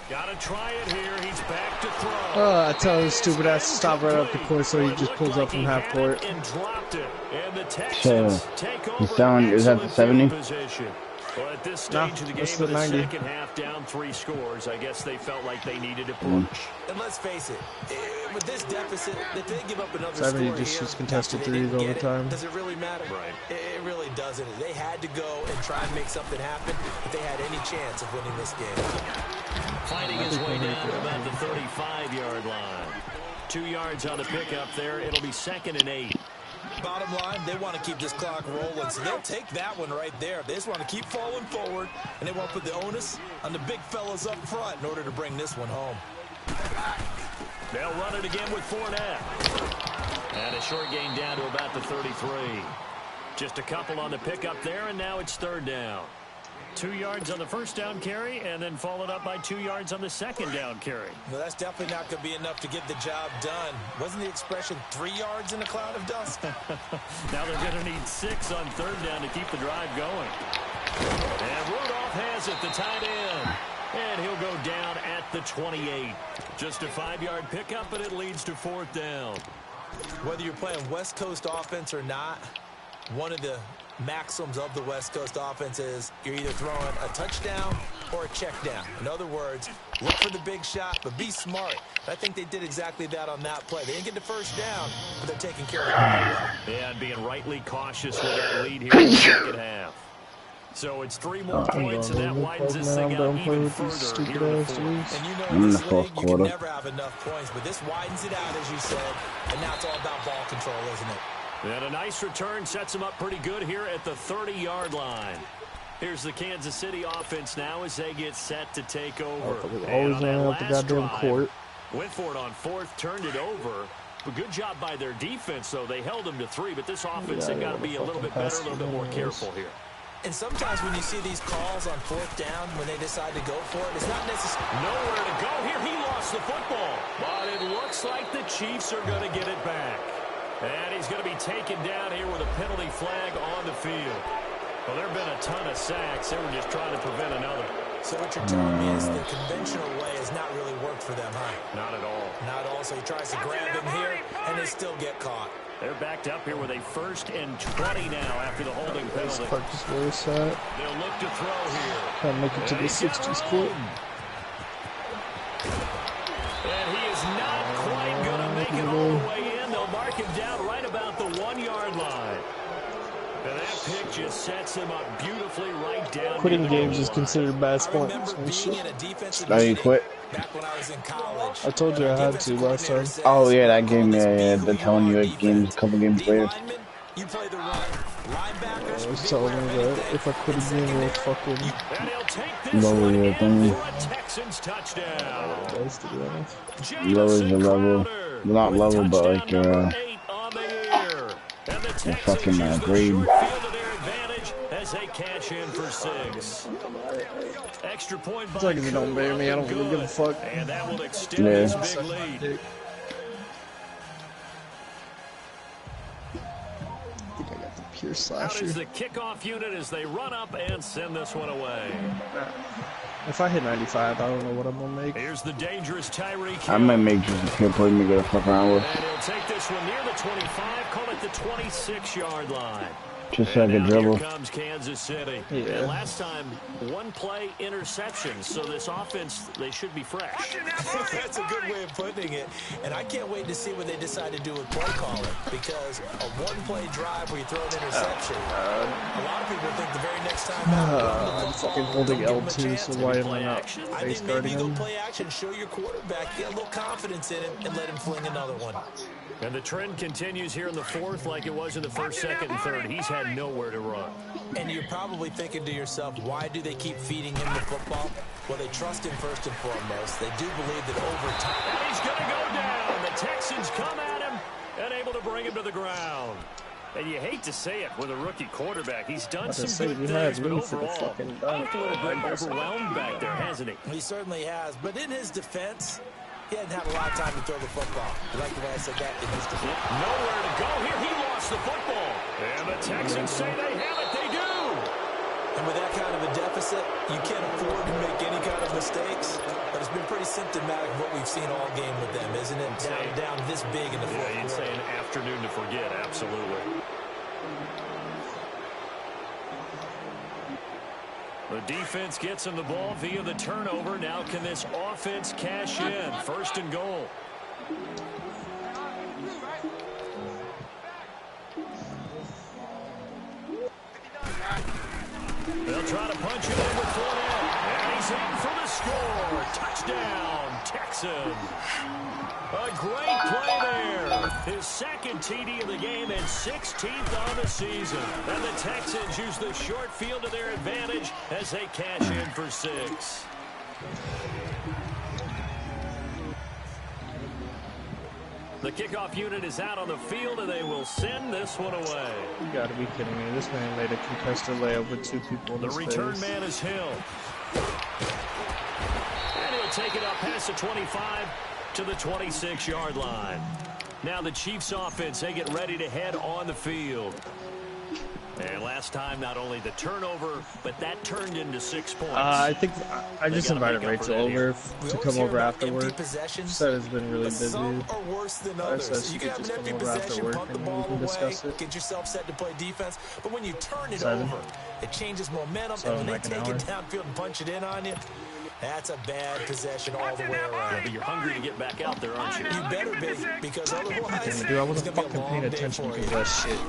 [SPEAKER 1] Got to try it here. He's back to throw.
[SPEAKER 5] I tell his stupid ass to stop right up the court, so he just pulls up from half court.
[SPEAKER 1] And dropped it. And the
[SPEAKER 4] So,
[SPEAKER 1] Texans take over.
[SPEAKER 4] he's down, is that the 70?
[SPEAKER 1] Position. Well, at this
[SPEAKER 5] Nah,
[SPEAKER 1] stage of the game,
[SPEAKER 5] that's
[SPEAKER 1] of
[SPEAKER 5] the
[SPEAKER 1] the
[SPEAKER 5] 90.
[SPEAKER 1] second half, down 3 scores. I guess they felt like they needed to push.
[SPEAKER 2] And let's face it, with this deficit, if they give up another
[SPEAKER 5] 70
[SPEAKER 2] score
[SPEAKER 5] just
[SPEAKER 2] here,
[SPEAKER 5] shoots contested
[SPEAKER 2] after they
[SPEAKER 5] threes
[SPEAKER 2] didn't
[SPEAKER 5] all the
[SPEAKER 2] get it,
[SPEAKER 5] time.
[SPEAKER 2] Does it really matter?
[SPEAKER 1] Right.
[SPEAKER 2] It really doesn't. They had to go and try and make something happen if they had any chance of winning this game.
[SPEAKER 1] Fighting his way down to about the 35-yard line. 2 yards on the pickup there. It'll be 2nd and 8.
[SPEAKER 2] Bottom line, they want to keep this clock rolling, so they'll take that one right there. They just want to keep falling forward, and they want to put the onus on the big fellas up front in order to bring this one home.
[SPEAKER 1] They'll run it again with Fournette. And a short gain down to about the 33. Just a couple on the pickup there, and now it's 3rd down. 2 yards on the 1st down carry, and then followed up by 2 yards on the 2nd down carry.
[SPEAKER 2] Well, that's definitely not going to be enough to get the job done. Wasn't the expression 3 yards in a cloud of dust?
[SPEAKER 1] Now they're going to need 6 on 3rd down to keep the drive going. And Rudolph has it, the tight end. And he'll go down at the 28. Just a 5-yard pickup, but it leads to 4th down.
[SPEAKER 2] Whether you're playing West Coast offense or not, one of the maxims of the West Coast offense is you're either throwing a touchdown or a check down. In other words, look for the big shot, but be smart. I think they did exactly that on that play. They didn't get the 1st down, but they're taking care of it.
[SPEAKER 1] Yeah, and being rightly cautious with that lead here in the second half. So it's 3 more points, and that widens this thing out even further here in the 4th.
[SPEAKER 2] And you know
[SPEAKER 4] I'm
[SPEAKER 2] in
[SPEAKER 4] in
[SPEAKER 2] this
[SPEAKER 4] the 4th
[SPEAKER 2] league, you
[SPEAKER 4] quarter.
[SPEAKER 2] can never have enough points, but this widens it out, as you said, and now it's all about ball control, isn't it?
[SPEAKER 1] And a nice return sets them up pretty good here at the 30-yard line. Here's the Kansas City offense now as they get set to take over.
[SPEAKER 5] Always running up the goddamn court.
[SPEAKER 1] Went for it on 4th, turned it over. But good job by their defense, though. They held them to 3, but this offense, they've got to be a little bit better, a little bit more careful here.
[SPEAKER 2] And sometimes when you see these calls on 4th down, when they decide to go for it, it's not necessarily...
[SPEAKER 1] Nowhere to go here. He lost the football. But it looks like the Chiefs are going to get it back. And he's going to be taken down here with a penalty flag on the field. Well, there have been a ton of sacks. They were just trying to prevent another.
[SPEAKER 2] So what you're telling me is the conventional way has not really worked for them, huh?
[SPEAKER 1] Not at all.
[SPEAKER 2] Not at all. So he tries to grab him here, and they still get caught.
[SPEAKER 1] They're backed up here with a 1st and 20 now after the holding
[SPEAKER 5] This
[SPEAKER 1] penalty.
[SPEAKER 5] part is where it's at.
[SPEAKER 1] They'll look to throw here.
[SPEAKER 5] Trying to make it to the 60s court.
[SPEAKER 1] And he is not quite going to make it all the way in. They'll mark him down right about the 1-yard line. And that pick just sets him up beautifully right down.
[SPEAKER 5] Quitting games is considered bad
[SPEAKER 2] I
[SPEAKER 5] sports
[SPEAKER 2] remember
[SPEAKER 5] and
[SPEAKER 2] being
[SPEAKER 5] shit.
[SPEAKER 2] in a defensive
[SPEAKER 4] Now you
[SPEAKER 2] meeting
[SPEAKER 4] quit?
[SPEAKER 2] back when I was in college.
[SPEAKER 5] I told you I had to last time.
[SPEAKER 4] Oh yeah, that game, yeah, they're telling you a couple games later.
[SPEAKER 2] You play the run. Linebackers,
[SPEAKER 5] I was telling me that if I quit a game, we'll fucking
[SPEAKER 1] And he'll take this
[SPEAKER 4] lower
[SPEAKER 1] one
[SPEAKER 4] your
[SPEAKER 1] in
[SPEAKER 4] thing.
[SPEAKER 1] for a Texans touchdown.
[SPEAKER 5] guys, to be honest.
[SPEAKER 4] Lowers the level. Well, not level, but like your
[SPEAKER 1] Touchdown number 8 on the year. And the Texans
[SPEAKER 4] fucking
[SPEAKER 1] use the
[SPEAKER 4] grade.
[SPEAKER 1] short field to their advantage as as they cash in for 6. Extra point by
[SPEAKER 5] As long as it don't bury me, I don't really give a fuck.
[SPEAKER 1] And that will extend this big lead.
[SPEAKER 5] I think I got the pure
[SPEAKER 1] Out
[SPEAKER 5] slasher.
[SPEAKER 1] is the kickoff unit as they run up and send this one away.
[SPEAKER 5] If I hit 95, I don't know what I'm gonna make.
[SPEAKER 1] Here's the dangerous Tyreek
[SPEAKER 4] I
[SPEAKER 1] Hill.
[SPEAKER 4] might make just a kill play me get a fuck around with.
[SPEAKER 1] And he'll take this one near the 25, call it the 26-yard line.
[SPEAKER 4] Just like a
[SPEAKER 1] Now
[SPEAKER 4] dribble.
[SPEAKER 1] here comes Kansas City.
[SPEAKER 5] Yeah.
[SPEAKER 1] And last time, one play interception. So this offense, they should be fresh.
[SPEAKER 2] That's a good way of putting it. And I can't wait to see what they decide to do with play calling. Because a one-play drive where you throw an interception, a lot of people think the very next time
[SPEAKER 5] I'm fucking holding L2, so why am I not
[SPEAKER 2] I
[SPEAKER 5] face
[SPEAKER 2] think maybe
[SPEAKER 5] guarding
[SPEAKER 2] you go
[SPEAKER 5] him?
[SPEAKER 2] play action, show your quarterback, get a little confidence in him, and let him fling another one.
[SPEAKER 1] And the trend continues here in the fourth like it was in the first, second, and third. He's had nowhere to run.
[SPEAKER 2] And you're probably thinking to yourself, why do they keep feeding him the football? Well, they trust him first and foremost. They do believe that over time...
[SPEAKER 1] And he's going to go down. The Texans come at him and able to bring him to the ground. And you hate to say it with a rookie quarterback. He's done some good things, but overall, he's a little bit overwhelmed back there, hasn't he?
[SPEAKER 2] He certainly has. But in his defense, he hadn't had a lot of time to throw the football. You like the way I said that? In his defense.
[SPEAKER 1] Nowhere to go here. He lost the football. And the Texans say they have it. They do.
[SPEAKER 2] And with that kind of a deficit, you can't afford to make any kind of mistakes. But it's been pretty symptomatic of what we've seen all game with them, isn't it? Down this big in the fourth
[SPEAKER 1] Yeah, you'd say an afternoon to forget. Absolutely. The defense gets him the ball via the turnover. Now can this offense cash in? First and goal. They'll try to punch it in with Fournette. And he's in for the score. Touchdown, Texans. A great play there. His second TD of the game and 16th on the season. And the Texans use the short field to their advantage as they cash in for 6. The kickoff unit is out on the field, and they will send this one away.
[SPEAKER 5] You gotta be kidding me. This man made a contested layup with 2 people in
[SPEAKER 1] The
[SPEAKER 5] his
[SPEAKER 1] return
[SPEAKER 5] face.
[SPEAKER 1] man is Hill. And he'll take it up past the 25 to the 26-yard line. Now the Chiefs offense, they get ready to head on the field. And last time, not only the turnover, but that turned into 6 points.
[SPEAKER 5] I think I just
[SPEAKER 1] gotta
[SPEAKER 5] invited
[SPEAKER 1] make up for
[SPEAKER 5] Rachel
[SPEAKER 1] that here.
[SPEAKER 5] over to come over afterward. She said it's been really
[SPEAKER 2] But
[SPEAKER 5] busy.
[SPEAKER 2] some are worse than
[SPEAKER 5] I
[SPEAKER 2] others.
[SPEAKER 5] said she
[SPEAKER 2] You
[SPEAKER 5] could
[SPEAKER 2] can have
[SPEAKER 5] just
[SPEAKER 2] an empty
[SPEAKER 5] come over after
[SPEAKER 2] possession,
[SPEAKER 5] work
[SPEAKER 2] punt the
[SPEAKER 5] and we
[SPEAKER 2] ball
[SPEAKER 5] can
[SPEAKER 2] away,
[SPEAKER 5] discuss it.
[SPEAKER 2] get yourself set to play defense. But when you turn it
[SPEAKER 5] 7.
[SPEAKER 2] over, it changes momentum.
[SPEAKER 5] So
[SPEAKER 2] and when they
[SPEAKER 5] like an
[SPEAKER 2] take it
[SPEAKER 5] hour.
[SPEAKER 2] downfield and punch it in on you, that's a bad possession all the way around.
[SPEAKER 1] But you're hungry to get back out there, aren't you?
[SPEAKER 2] You better be, because otherwise,
[SPEAKER 5] Dude, I
[SPEAKER 2] it's
[SPEAKER 5] wasn't
[SPEAKER 2] going to be
[SPEAKER 5] fucking
[SPEAKER 2] a
[SPEAKER 5] paying
[SPEAKER 2] long day
[SPEAKER 5] attention
[SPEAKER 2] for
[SPEAKER 5] to
[SPEAKER 2] you.
[SPEAKER 5] that shit.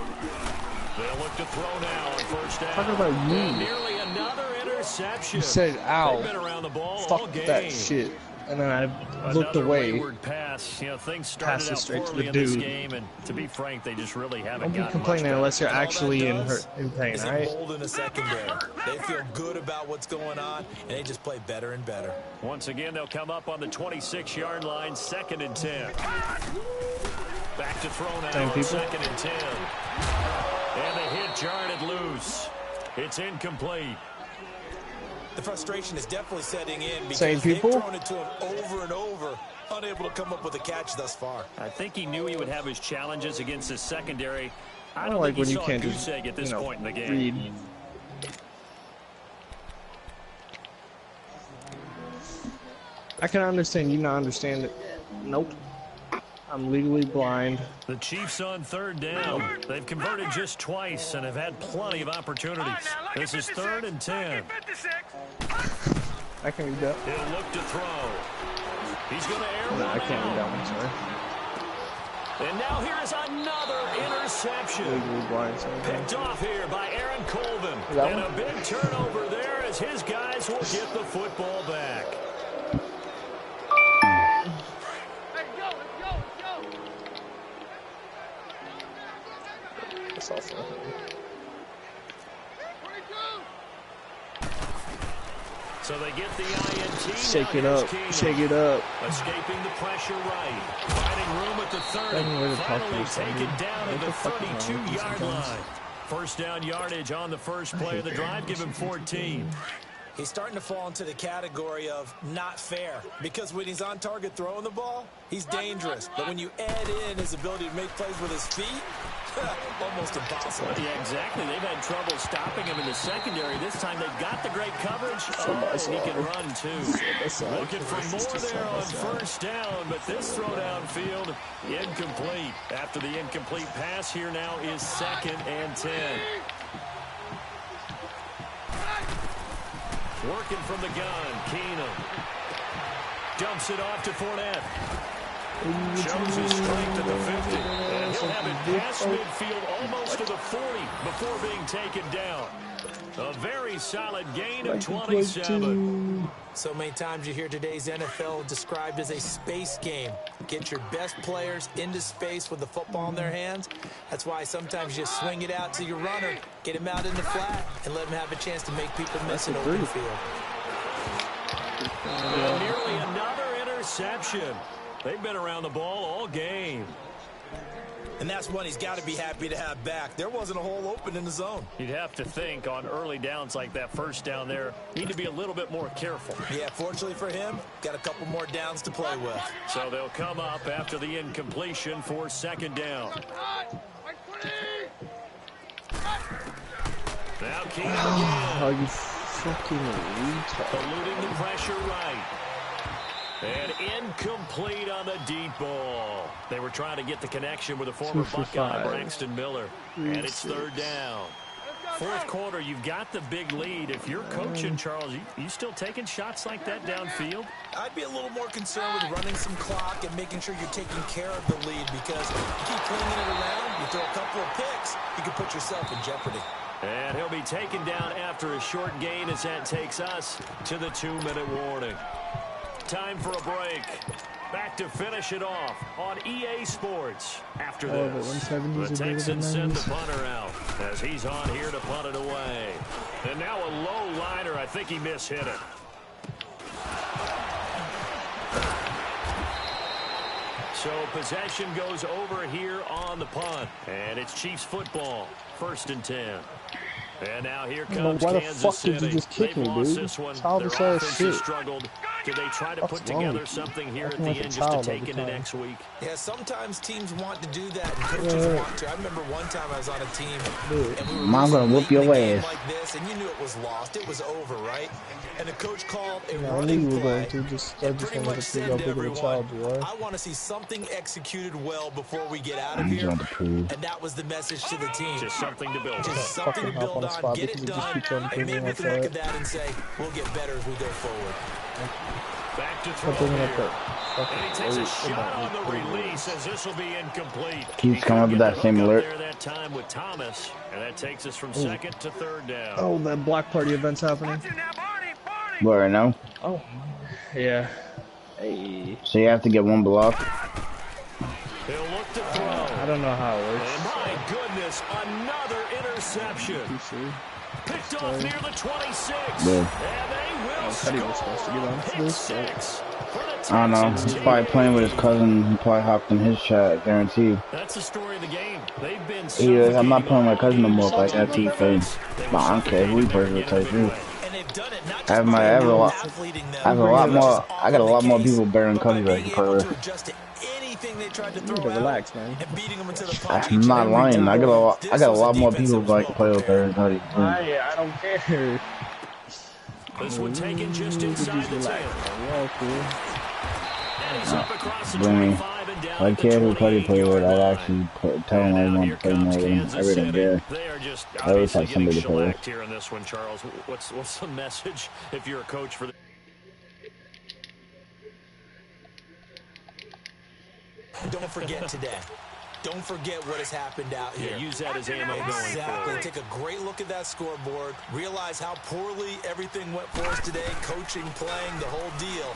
[SPEAKER 1] They'll look to throw now on first down.
[SPEAKER 5] Talking about you.
[SPEAKER 1] And nearly another interception.
[SPEAKER 5] You said, ow,
[SPEAKER 1] They've been around the ball all
[SPEAKER 5] fuck
[SPEAKER 1] game.
[SPEAKER 5] that shit. And then I looked
[SPEAKER 1] Another
[SPEAKER 5] away.
[SPEAKER 1] wayward pass. You know, things
[SPEAKER 5] Passed
[SPEAKER 1] started
[SPEAKER 5] it
[SPEAKER 1] out
[SPEAKER 5] straight to
[SPEAKER 1] poorly
[SPEAKER 5] the
[SPEAKER 1] in this
[SPEAKER 5] dude.
[SPEAKER 1] game, and to be frank, they just really haven't
[SPEAKER 5] Don't be
[SPEAKER 1] gotten
[SPEAKER 5] complaining
[SPEAKER 1] much better.
[SPEAKER 5] unless you're
[SPEAKER 2] And all
[SPEAKER 5] actually
[SPEAKER 2] that does
[SPEAKER 5] in pain,
[SPEAKER 2] is
[SPEAKER 5] alright?
[SPEAKER 2] embolden the secondary. They feel good about what's going on, and they just play better and better.
[SPEAKER 1] Once again, they'll come up on the 26-yard line, 2nd and 10. Back to throw now
[SPEAKER 5] Same
[SPEAKER 1] on
[SPEAKER 5] people.
[SPEAKER 1] 2nd and 10. And the hit jarred it loose. It's incomplete.
[SPEAKER 2] The frustration is definitely setting in because
[SPEAKER 5] Same
[SPEAKER 2] they've
[SPEAKER 5] people?
[SPEAKER 2] thrown it to him over and over, unable to come up with a catch thus far.
[SPEAKER 1] I think he knew he would have his challenges against his secondary. I
[SPEAKER 5] I
[SPEAKER 1] don't
[SPEAKER 5] like
[SPEAKER 1] think
[SPEAKER 5] when
[SPEAKER 1] he
[SPEAKER 5] you
[SPEAKER 1] saw
[SPEAKER 5] can't
[SPEAKER 1] a
[SPEAKER 5] just,
[SPEAKER 1] goose egg at this
[SPEAKER 5] you know,
[SPEAKER 1] point in the game.
[SPEAKER 5] read. I can understand you not understand it. Nope. I'm legally blind.
[SPEAKER 1] The Chiefs on 3rd down. They've converted just twice and have had plenty of opportunities. This is 3rd and 10.
[SPEAKER 5] I can read that.
[SPEAKER 1] He'll look to throw. He's going to air
[SPEAKER 5] No,
[SPEAKER 1] one
[SPEAKER 5] I can't read that
[SPEAKER 1] out.
[SPEAKER 5] one, sorry.
[SPEAKER 1] And now here is another interception.
[SPEAKER 5] Legally blind, sorry.
[SPEAKER 1] Picked off here by Aaron Colvin.
[SPEAKER 5] Is that
[SPEAKER 1] And
[SPEAKER 5] one?
[SPEAKER 1] a big turnover there as his guys will get the football back.
[SPEAKER 5] That's all for him.
[SPEAKER 1] So they get the INT.
[SPEAKER 5] Shake
[SPEAKER 1] Now
[SPEAKER 5] it
[SPEAKER 1] here's
[SPEAKER 5] up.
[SPEAKER 1] Keenum.
[SPEAKER 5] Shake it up.
[SPEAKER 1] Escaping the pressure right. Finding room at the 30.
[SPEAKER 5] Doesn't really talk to
[SPEAKER 1] Finally
[SPEAKER 5] us,
[SPEAKER 1] taken
[SPEAKER 5] dude.
[SPEAKER 1] down at
[SPEAKER 5] What
[SPEAKER 1] the
[SPEAKER 5] the fuck is wrong with you
[SPEAKER 1] 32-yard
[SPEAKER 5] sometimes?
[SPEAKER 1] line. First down yardage on the first play of the drive. Give him 14.
[SPEAKER 2] He's starting to fall into the category of not fair, because when he's on target throwing the ball, he's dangerous. But when you add in his ability to make plays with his feet, almost impossible.
[SPEAKER 1] Yeah, exactly. They've had trouble stopping him in the secondary. This time they've got the great coverage. Oh, he can run, too. Looking for more there on first down, but this throw downfield, incomplete. After the incomplete pass, here now is 2nd and 10. Working from the gun, Keenum. Dumps it off to Fournette. Shows his strength at the 50. And he'll have it past midfield almost to the 40 before being taken down. A very solid gain of 27.
[SPEAKER 2] So many times you hear today's NFL described as a space game. Get your best players into space with the football in their hands. That's why sometimes you swing it out to your runner, get him out in the flat, and let him have a chance to make people miss an open field.
[SPEAKER 1] And nearly another interception. They've been around the ball all game.
[SPEAKER 2] And that's one he's got to be happy to have back. There wasn't a hole open in the zone.
[SPEAKER 1] You'd have to think on early downs like that first down there, need to be a little bit more careful.
[SPEAKER 2] Yeah, fortunately for him, got a couple more downs to play with.
[SPEAKER 1] So they'll come up after the incompletion for 2nd down. Now Keenum again.
[SPEAKER 5] Oh, you fucking retard.
[SPEAKER 1] Eluding the pressure right. And incomplete on the deep ball. They were trying to get the connection with the former Buckeye, Braxton Miller. And it's 3rd down. 4th quarter, you've got the big lead. If you're coaching, Charles, you still taking shots like that downfield?
[SPEAKER 2] I'd be a little more concerned with running some clock and making sure you're taking care of the lead, because you keep flinging it around, you throw a couple of picks, you can put yourself in jeopardy.
[SPEAKER 1] And he'll be taken down after a short gain as that takes us to the 2-minute warning. Time for a break. Back to finish it off on EA Sports. After this, the Texans send the punter out as he's on here to punt it away. And now a low liner. I think he mishit it. So possession goes over here on the punt. And it's Chiefs football. 1st and 10. And now here comes Kansas City.
[SPEAKER 5] Did you just kick
[SPEAKER 1] They've
[SPEAKER 5] me,
[SPEAKER 1] lost
[SPEAKER 5] dude?
[SPEAKER 1] this one.
[SPEAKER 5] Childish
[SPEAKER 1] Their
[SPEAKER 5] ass
[SPEAKER 1] offense
[SPEAKER 5] shit.
[SPEAKER 1] has struggled. Do they try to put together something here at the end just to take into next week?
[SPEAKER 2] Yeah, sometimes teams want to do that, and coaches want to. I remember one time I was on a team, and we were
[SPEAKER 4] Mom gonna whoop your ass
[SPEAKER 2] like this, and you knew it was lost. It was over, right? And the coach called a
[SPEAKER 5] Yeah, I knew
[SPEAKER 2] running
[SPEAKER 5] you were
[SPEAKER 2] play,
[SPEAKER 5] going to just
[SPEAKER 2] and
[SPEAKER 5] start
[SPEAKER 2] pretty much
[SPEAKER 5] to figure
[SPEAKER 2] said
[SPEAKER 5] out
[SPEAKER 2] to
[SPEAKER 5] big of a
[SPEAKER 2] everyone,
[SPEAKER 5] child you are.
[SPEAKER 2] I want to see something executed well before we get out of
[SPEAKER 4] I'm
[SPEAKER 2] here.
[SPEAKER 4] going to prove.
[SPEAKER 2] And that was the message to the team.
[SPEAKER 1] Just something to build on.
[SPEAKER 2] Just something to
[SPEAKER 5] Fucking
[SPEAKER 2] build
[SPEAKER 5] hop on the
[SPEAKER 2] on,
[SPEAKER 5] spot
[SPEAKER 2] get
[SPEAKER 5] because
[SPEAKER 2] it
[SPEAKER 5] you just
[SPEAKER 2] done,
[SPEAKER 5] keep trying to
[SPEAKER 2] and maybe we
[SPEAKER 5] like
[SPEAKER 2] can look
[SPEAKER 5] that.
[SPEAKER 2] at that and say, we'll get better as we go forward.
[SPEAKER 1] Back to throw
[SPEAKER 5] Something like
[SPEAKER 1] here.
[SPEAKER 5] that.
[SPEAKER 1] And he takes a shot on the release as this will be incomplete.
[SPEAKER 4] Keeps
[SPEAKER 1] He
[SPEAKER 4] coming up with
[SPEAKER 1] couldn't
[SPEAKER 4] that
[SPEAKER 1] get
[SPEAKER 4] same
[SPEAKER 1] the hook
[SPEAKER 4] alert.
[SPEAKER 1] up there that time with Thomas, and that takes us from 2nd to 3rd down.
[SPEAKER 5] Oh, that block party event's happening.
[SPEAKER 3] Watch it now, Barney, Barney.
[SPEAKER 4] What, right now?
[SPEAKER 5] Oh, yeah. Hey.
[SPEAKER 4] So you have to get one block?
[SPEAKER 1] He'll look to throw.
[SPEAKER 5] I don't know how it
[SPEAKER 1] And
[SPEAKER 5] works.
[SPEAKER 1] my goodness, another interception.
[SPEAKER 5] PC.
[SPEAKER 1] Picked off near the 26.
[SPEAKER 4] Yeah.
[SPEAKER 1] And they will
[SPEAKER 5] Teddy was supposed to get on
[SPEAKER 1] score.
[SPEAKER 5] to
[SPEAKER 1] Pick
[SPEAKER 5] this, but-
[SPEAKER 1] 6 for the
[SPEAKER 4] I don't know.
[SPEAKER 1] Texans
[SPEAKER 4] He's probably
[SPEAKER 1] team.
[SPEAKER 4] playing with his cousin. He probably hopped in his chat, guaranteed.
[SPEAKER 1] That's the story of the game. They've been
[SPEAKER 4] Yeah, I'm not
[SPEAKER 1] suffocating
[SPEAKER 4] playing with my cousin no more.
[SPEAKER 1] on
[SPEAKER 4] Like that he played. But I don't care who he plays with. Type dude.
[SPEAKER 2] And they've done it not
[SPEAKER 4] I
[SPEAKER 2] just
[SPEAKER 4] have
[SPEAKER 2] by
[SPEAKER 4] a lot.
[SPEAKER 2] athleting them,
[SPEAKER 4] I have a lot
[SPEAKER 2] which
[SPEAKER 4] more.
[SPEAKER 2] is
[SPEAKER 4] I got a
[SPEAKER 2] often
[SPEAKER 4] lot
[SPEAKER 2] the
[SPEAKER 4] more
[SPEAKER 2] case,
[SPEAKER 4] people better than
[SPEAKER 2] but by
[SPEAKER 4] cousin I
[SPEAKER 2] being
[SPEAKER 4] can play
[SPEAKER 2] able
[SPEAKER 4] with.
[SPEAKER 2] to adjust to anything they tried to
[SPEAKER 5] You
[SPEAKER 2] throw
[SPEAKER 5] need to
[SPEAKER 2] out
[SPEAKER 5] relax, man.
[SPEAKER 2] and beating them into the punch each
[SPEAKER 4] I'm
[SPEAKER 2] and
[SPEAKER 4] not
[SPEAKER 2] every
[SPEAKER 4] lying.
[SPEAKER 2] time.
[SPEAKER 4] I got a
[SPEAKER 2] This
[SPEAKER 4] lot
[SPEAKER 2] was
[SPEAKER 4] more
[SPEAKER 2] defensive
[SPEAKER 4] people like play with
[SPEAKER 2] well
[SPEAKER 4] better than
[SPEAKER 5] I don't care.
[SPEAKER 1] This one taken just inside the 10.
[SPEAKER 5] Yeah, cool.
[SPEAKER 1] And he's up across the
[SPEAKER 4] Bring me.
[SPEAKER 1] 25 and down
[SPEAKER 4] If I
[SPEAKER 1] at the
[SPEAKER 4] cared who Cuddy played with,
[SPEAKER 1] 28-yard
[SPEAKER 4] I'd
[SPEAKER 1] line.
[SPEAKER 4] actually tell him I
[SPEAKER 1] And now
[SPEAKER 4] want
[SPEAKER 1] here
[SPEAKER 4] to play more
[SPEAKER 1] comes
[SPEAKER 4] with him.
[SPEAKER 1] Kansas
[SPEAKER 4] Every
[SPEAKER 1] City.
[SPEAKER 4] day.
[SPEAKER 1] They are just
[SPEAKER 4] I always
[SPEAKER 1] obviously
[SPEAKER 4] have somebody
[SPEAKER 1] getting
[SPEAKER 4] to play with.
[SPEAKER 1] shellacked here in this one, Charles. What's the message if you're a coach for the...
[SPEAKER 2] Don't forget today. Don't forget what has happened out here.
[SPEAKER 1] Yeah, use that as ammo going
[SPEAKER 2] Exactly.
[SPEAKER 1] forward.
[SPEAKER 2] Take a great look at that scoreboard. Realize how poorly everything went for us today. Coaching, playing, the whole deal.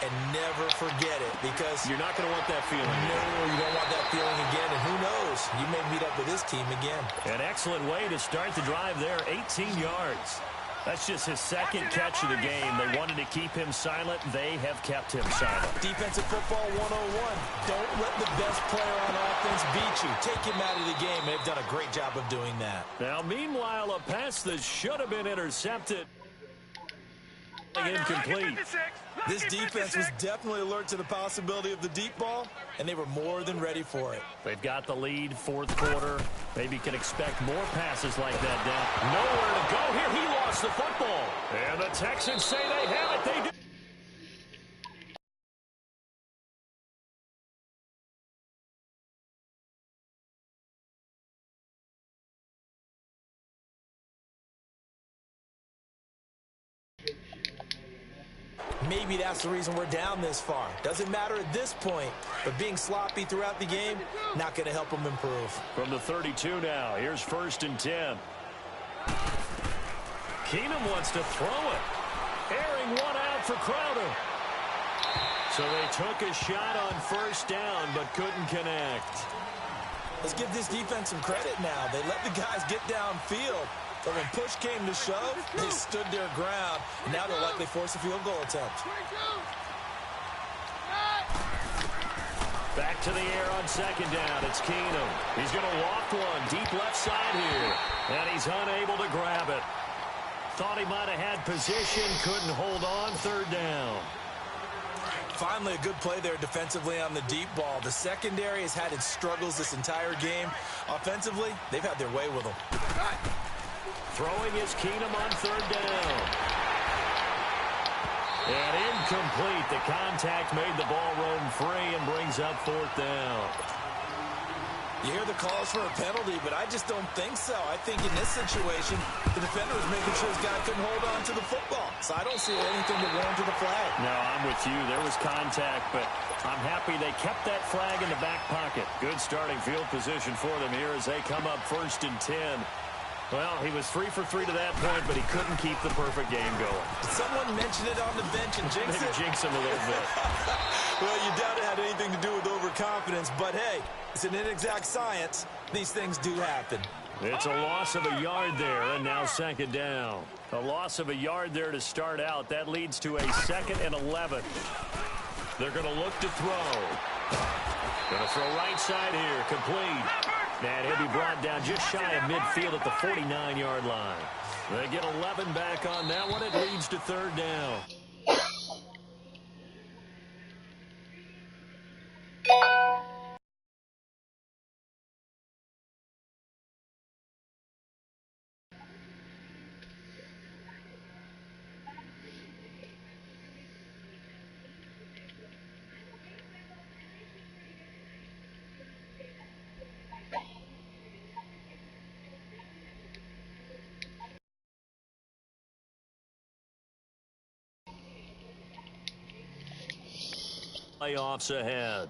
[SPEAKER 2] And never forget it, because
[SPEAKER 1] You're not going to want that feeling.
[SPEAKER 2] no, you don't want that feeling again. And who knows? You may meet up with this team again.
[SPEAKER 1] An excellent way to start the drive there. 18 yards. That's just his second catch of the game. They wanted to keep him silent. They have kept him silent.
[SPEAKER 2] Defensive football 101. Don't let the best player on offense beat you. Take him out of the game. They've done a great job of doing that.
[SPEAKER 1] Now, meanwhile, a pass that should have been intercepted. Incomplete.
[SPEAKER 2] This defense was definitely alert to the possibility of the deep ball, and they were more than ready for it.
[SPEAKER 1] They've got the lead, fourth quarter. Maybe can expect more passes like that down. Nowhere to go here. He lost the football. And the Texans say they have it. They do.
[SPEAKER 2] Maybe that's the reason we're down this far. Doesn't matter at this point, but being sloppy throughout the game, not going to help them improve.
[SPEAKER 1] From the 32 now, here's 1st and 10. Keenum wants to throw it. Airing one out for Crowder. So they took a shot on 1st down, but couldn't connect.
[SPEAKER 2] Let's give this defense some credit now. They let the guys get downfield. But when push came to shove, they stood their ground. And now they'll likely force a field goal attempt.
[SPEAKER 1] Back to the air on 2nd down. It's Keenum. He's going to loft one deep left side here. And he's unable to grab it. Thought he might have had position. Couldn't hold on. 3rd down.
[SPEAKER 2] Finally, a good play there defensively on the deep ball. The secondary has had its struggles this entire game. Offensively, they've had their way with them.
[SPEAKER 1] Throwing is Keenum on 3rd down. And incomplete. The contact made the ball roam free and brings up 4th down.
[SPEAKER 2] You hear the calls for a penalty, but I just don't think so. I think in this situation, the defender was making sure his guy couldn't hold on to the football. So I don't see anything that warranted the flag.
[SPEAKER 1] No, I'm with you. There was contact, but I'm happy they kept that flag in the back pocket. Good starting field position for them here as they come up 1st and 10. Well, he was 3 for 3 to that point, but he couldn't keep the perfect game going.
[SPEAKER 2] Someone mentioned it on the bench and jinxed it.
[SPEAKER 1] Jinx him a little bit.
[SPEAKER 2] Well, you doubt it had anything to do with overconfidence, but hey, it's an inexact science. These things do happen.
[SPEAKER 1] It's a loss of a yard there, and now 2nd down. A loss of a yard there to start out. That leads to a 2nd and 11. They're going to look to throw. Going to throw right side here, complete. And he'll be brought down just shy of midfield at the 49-yard line. They get 11 back on that one. It leads to 3rd down. Playoffs ahead.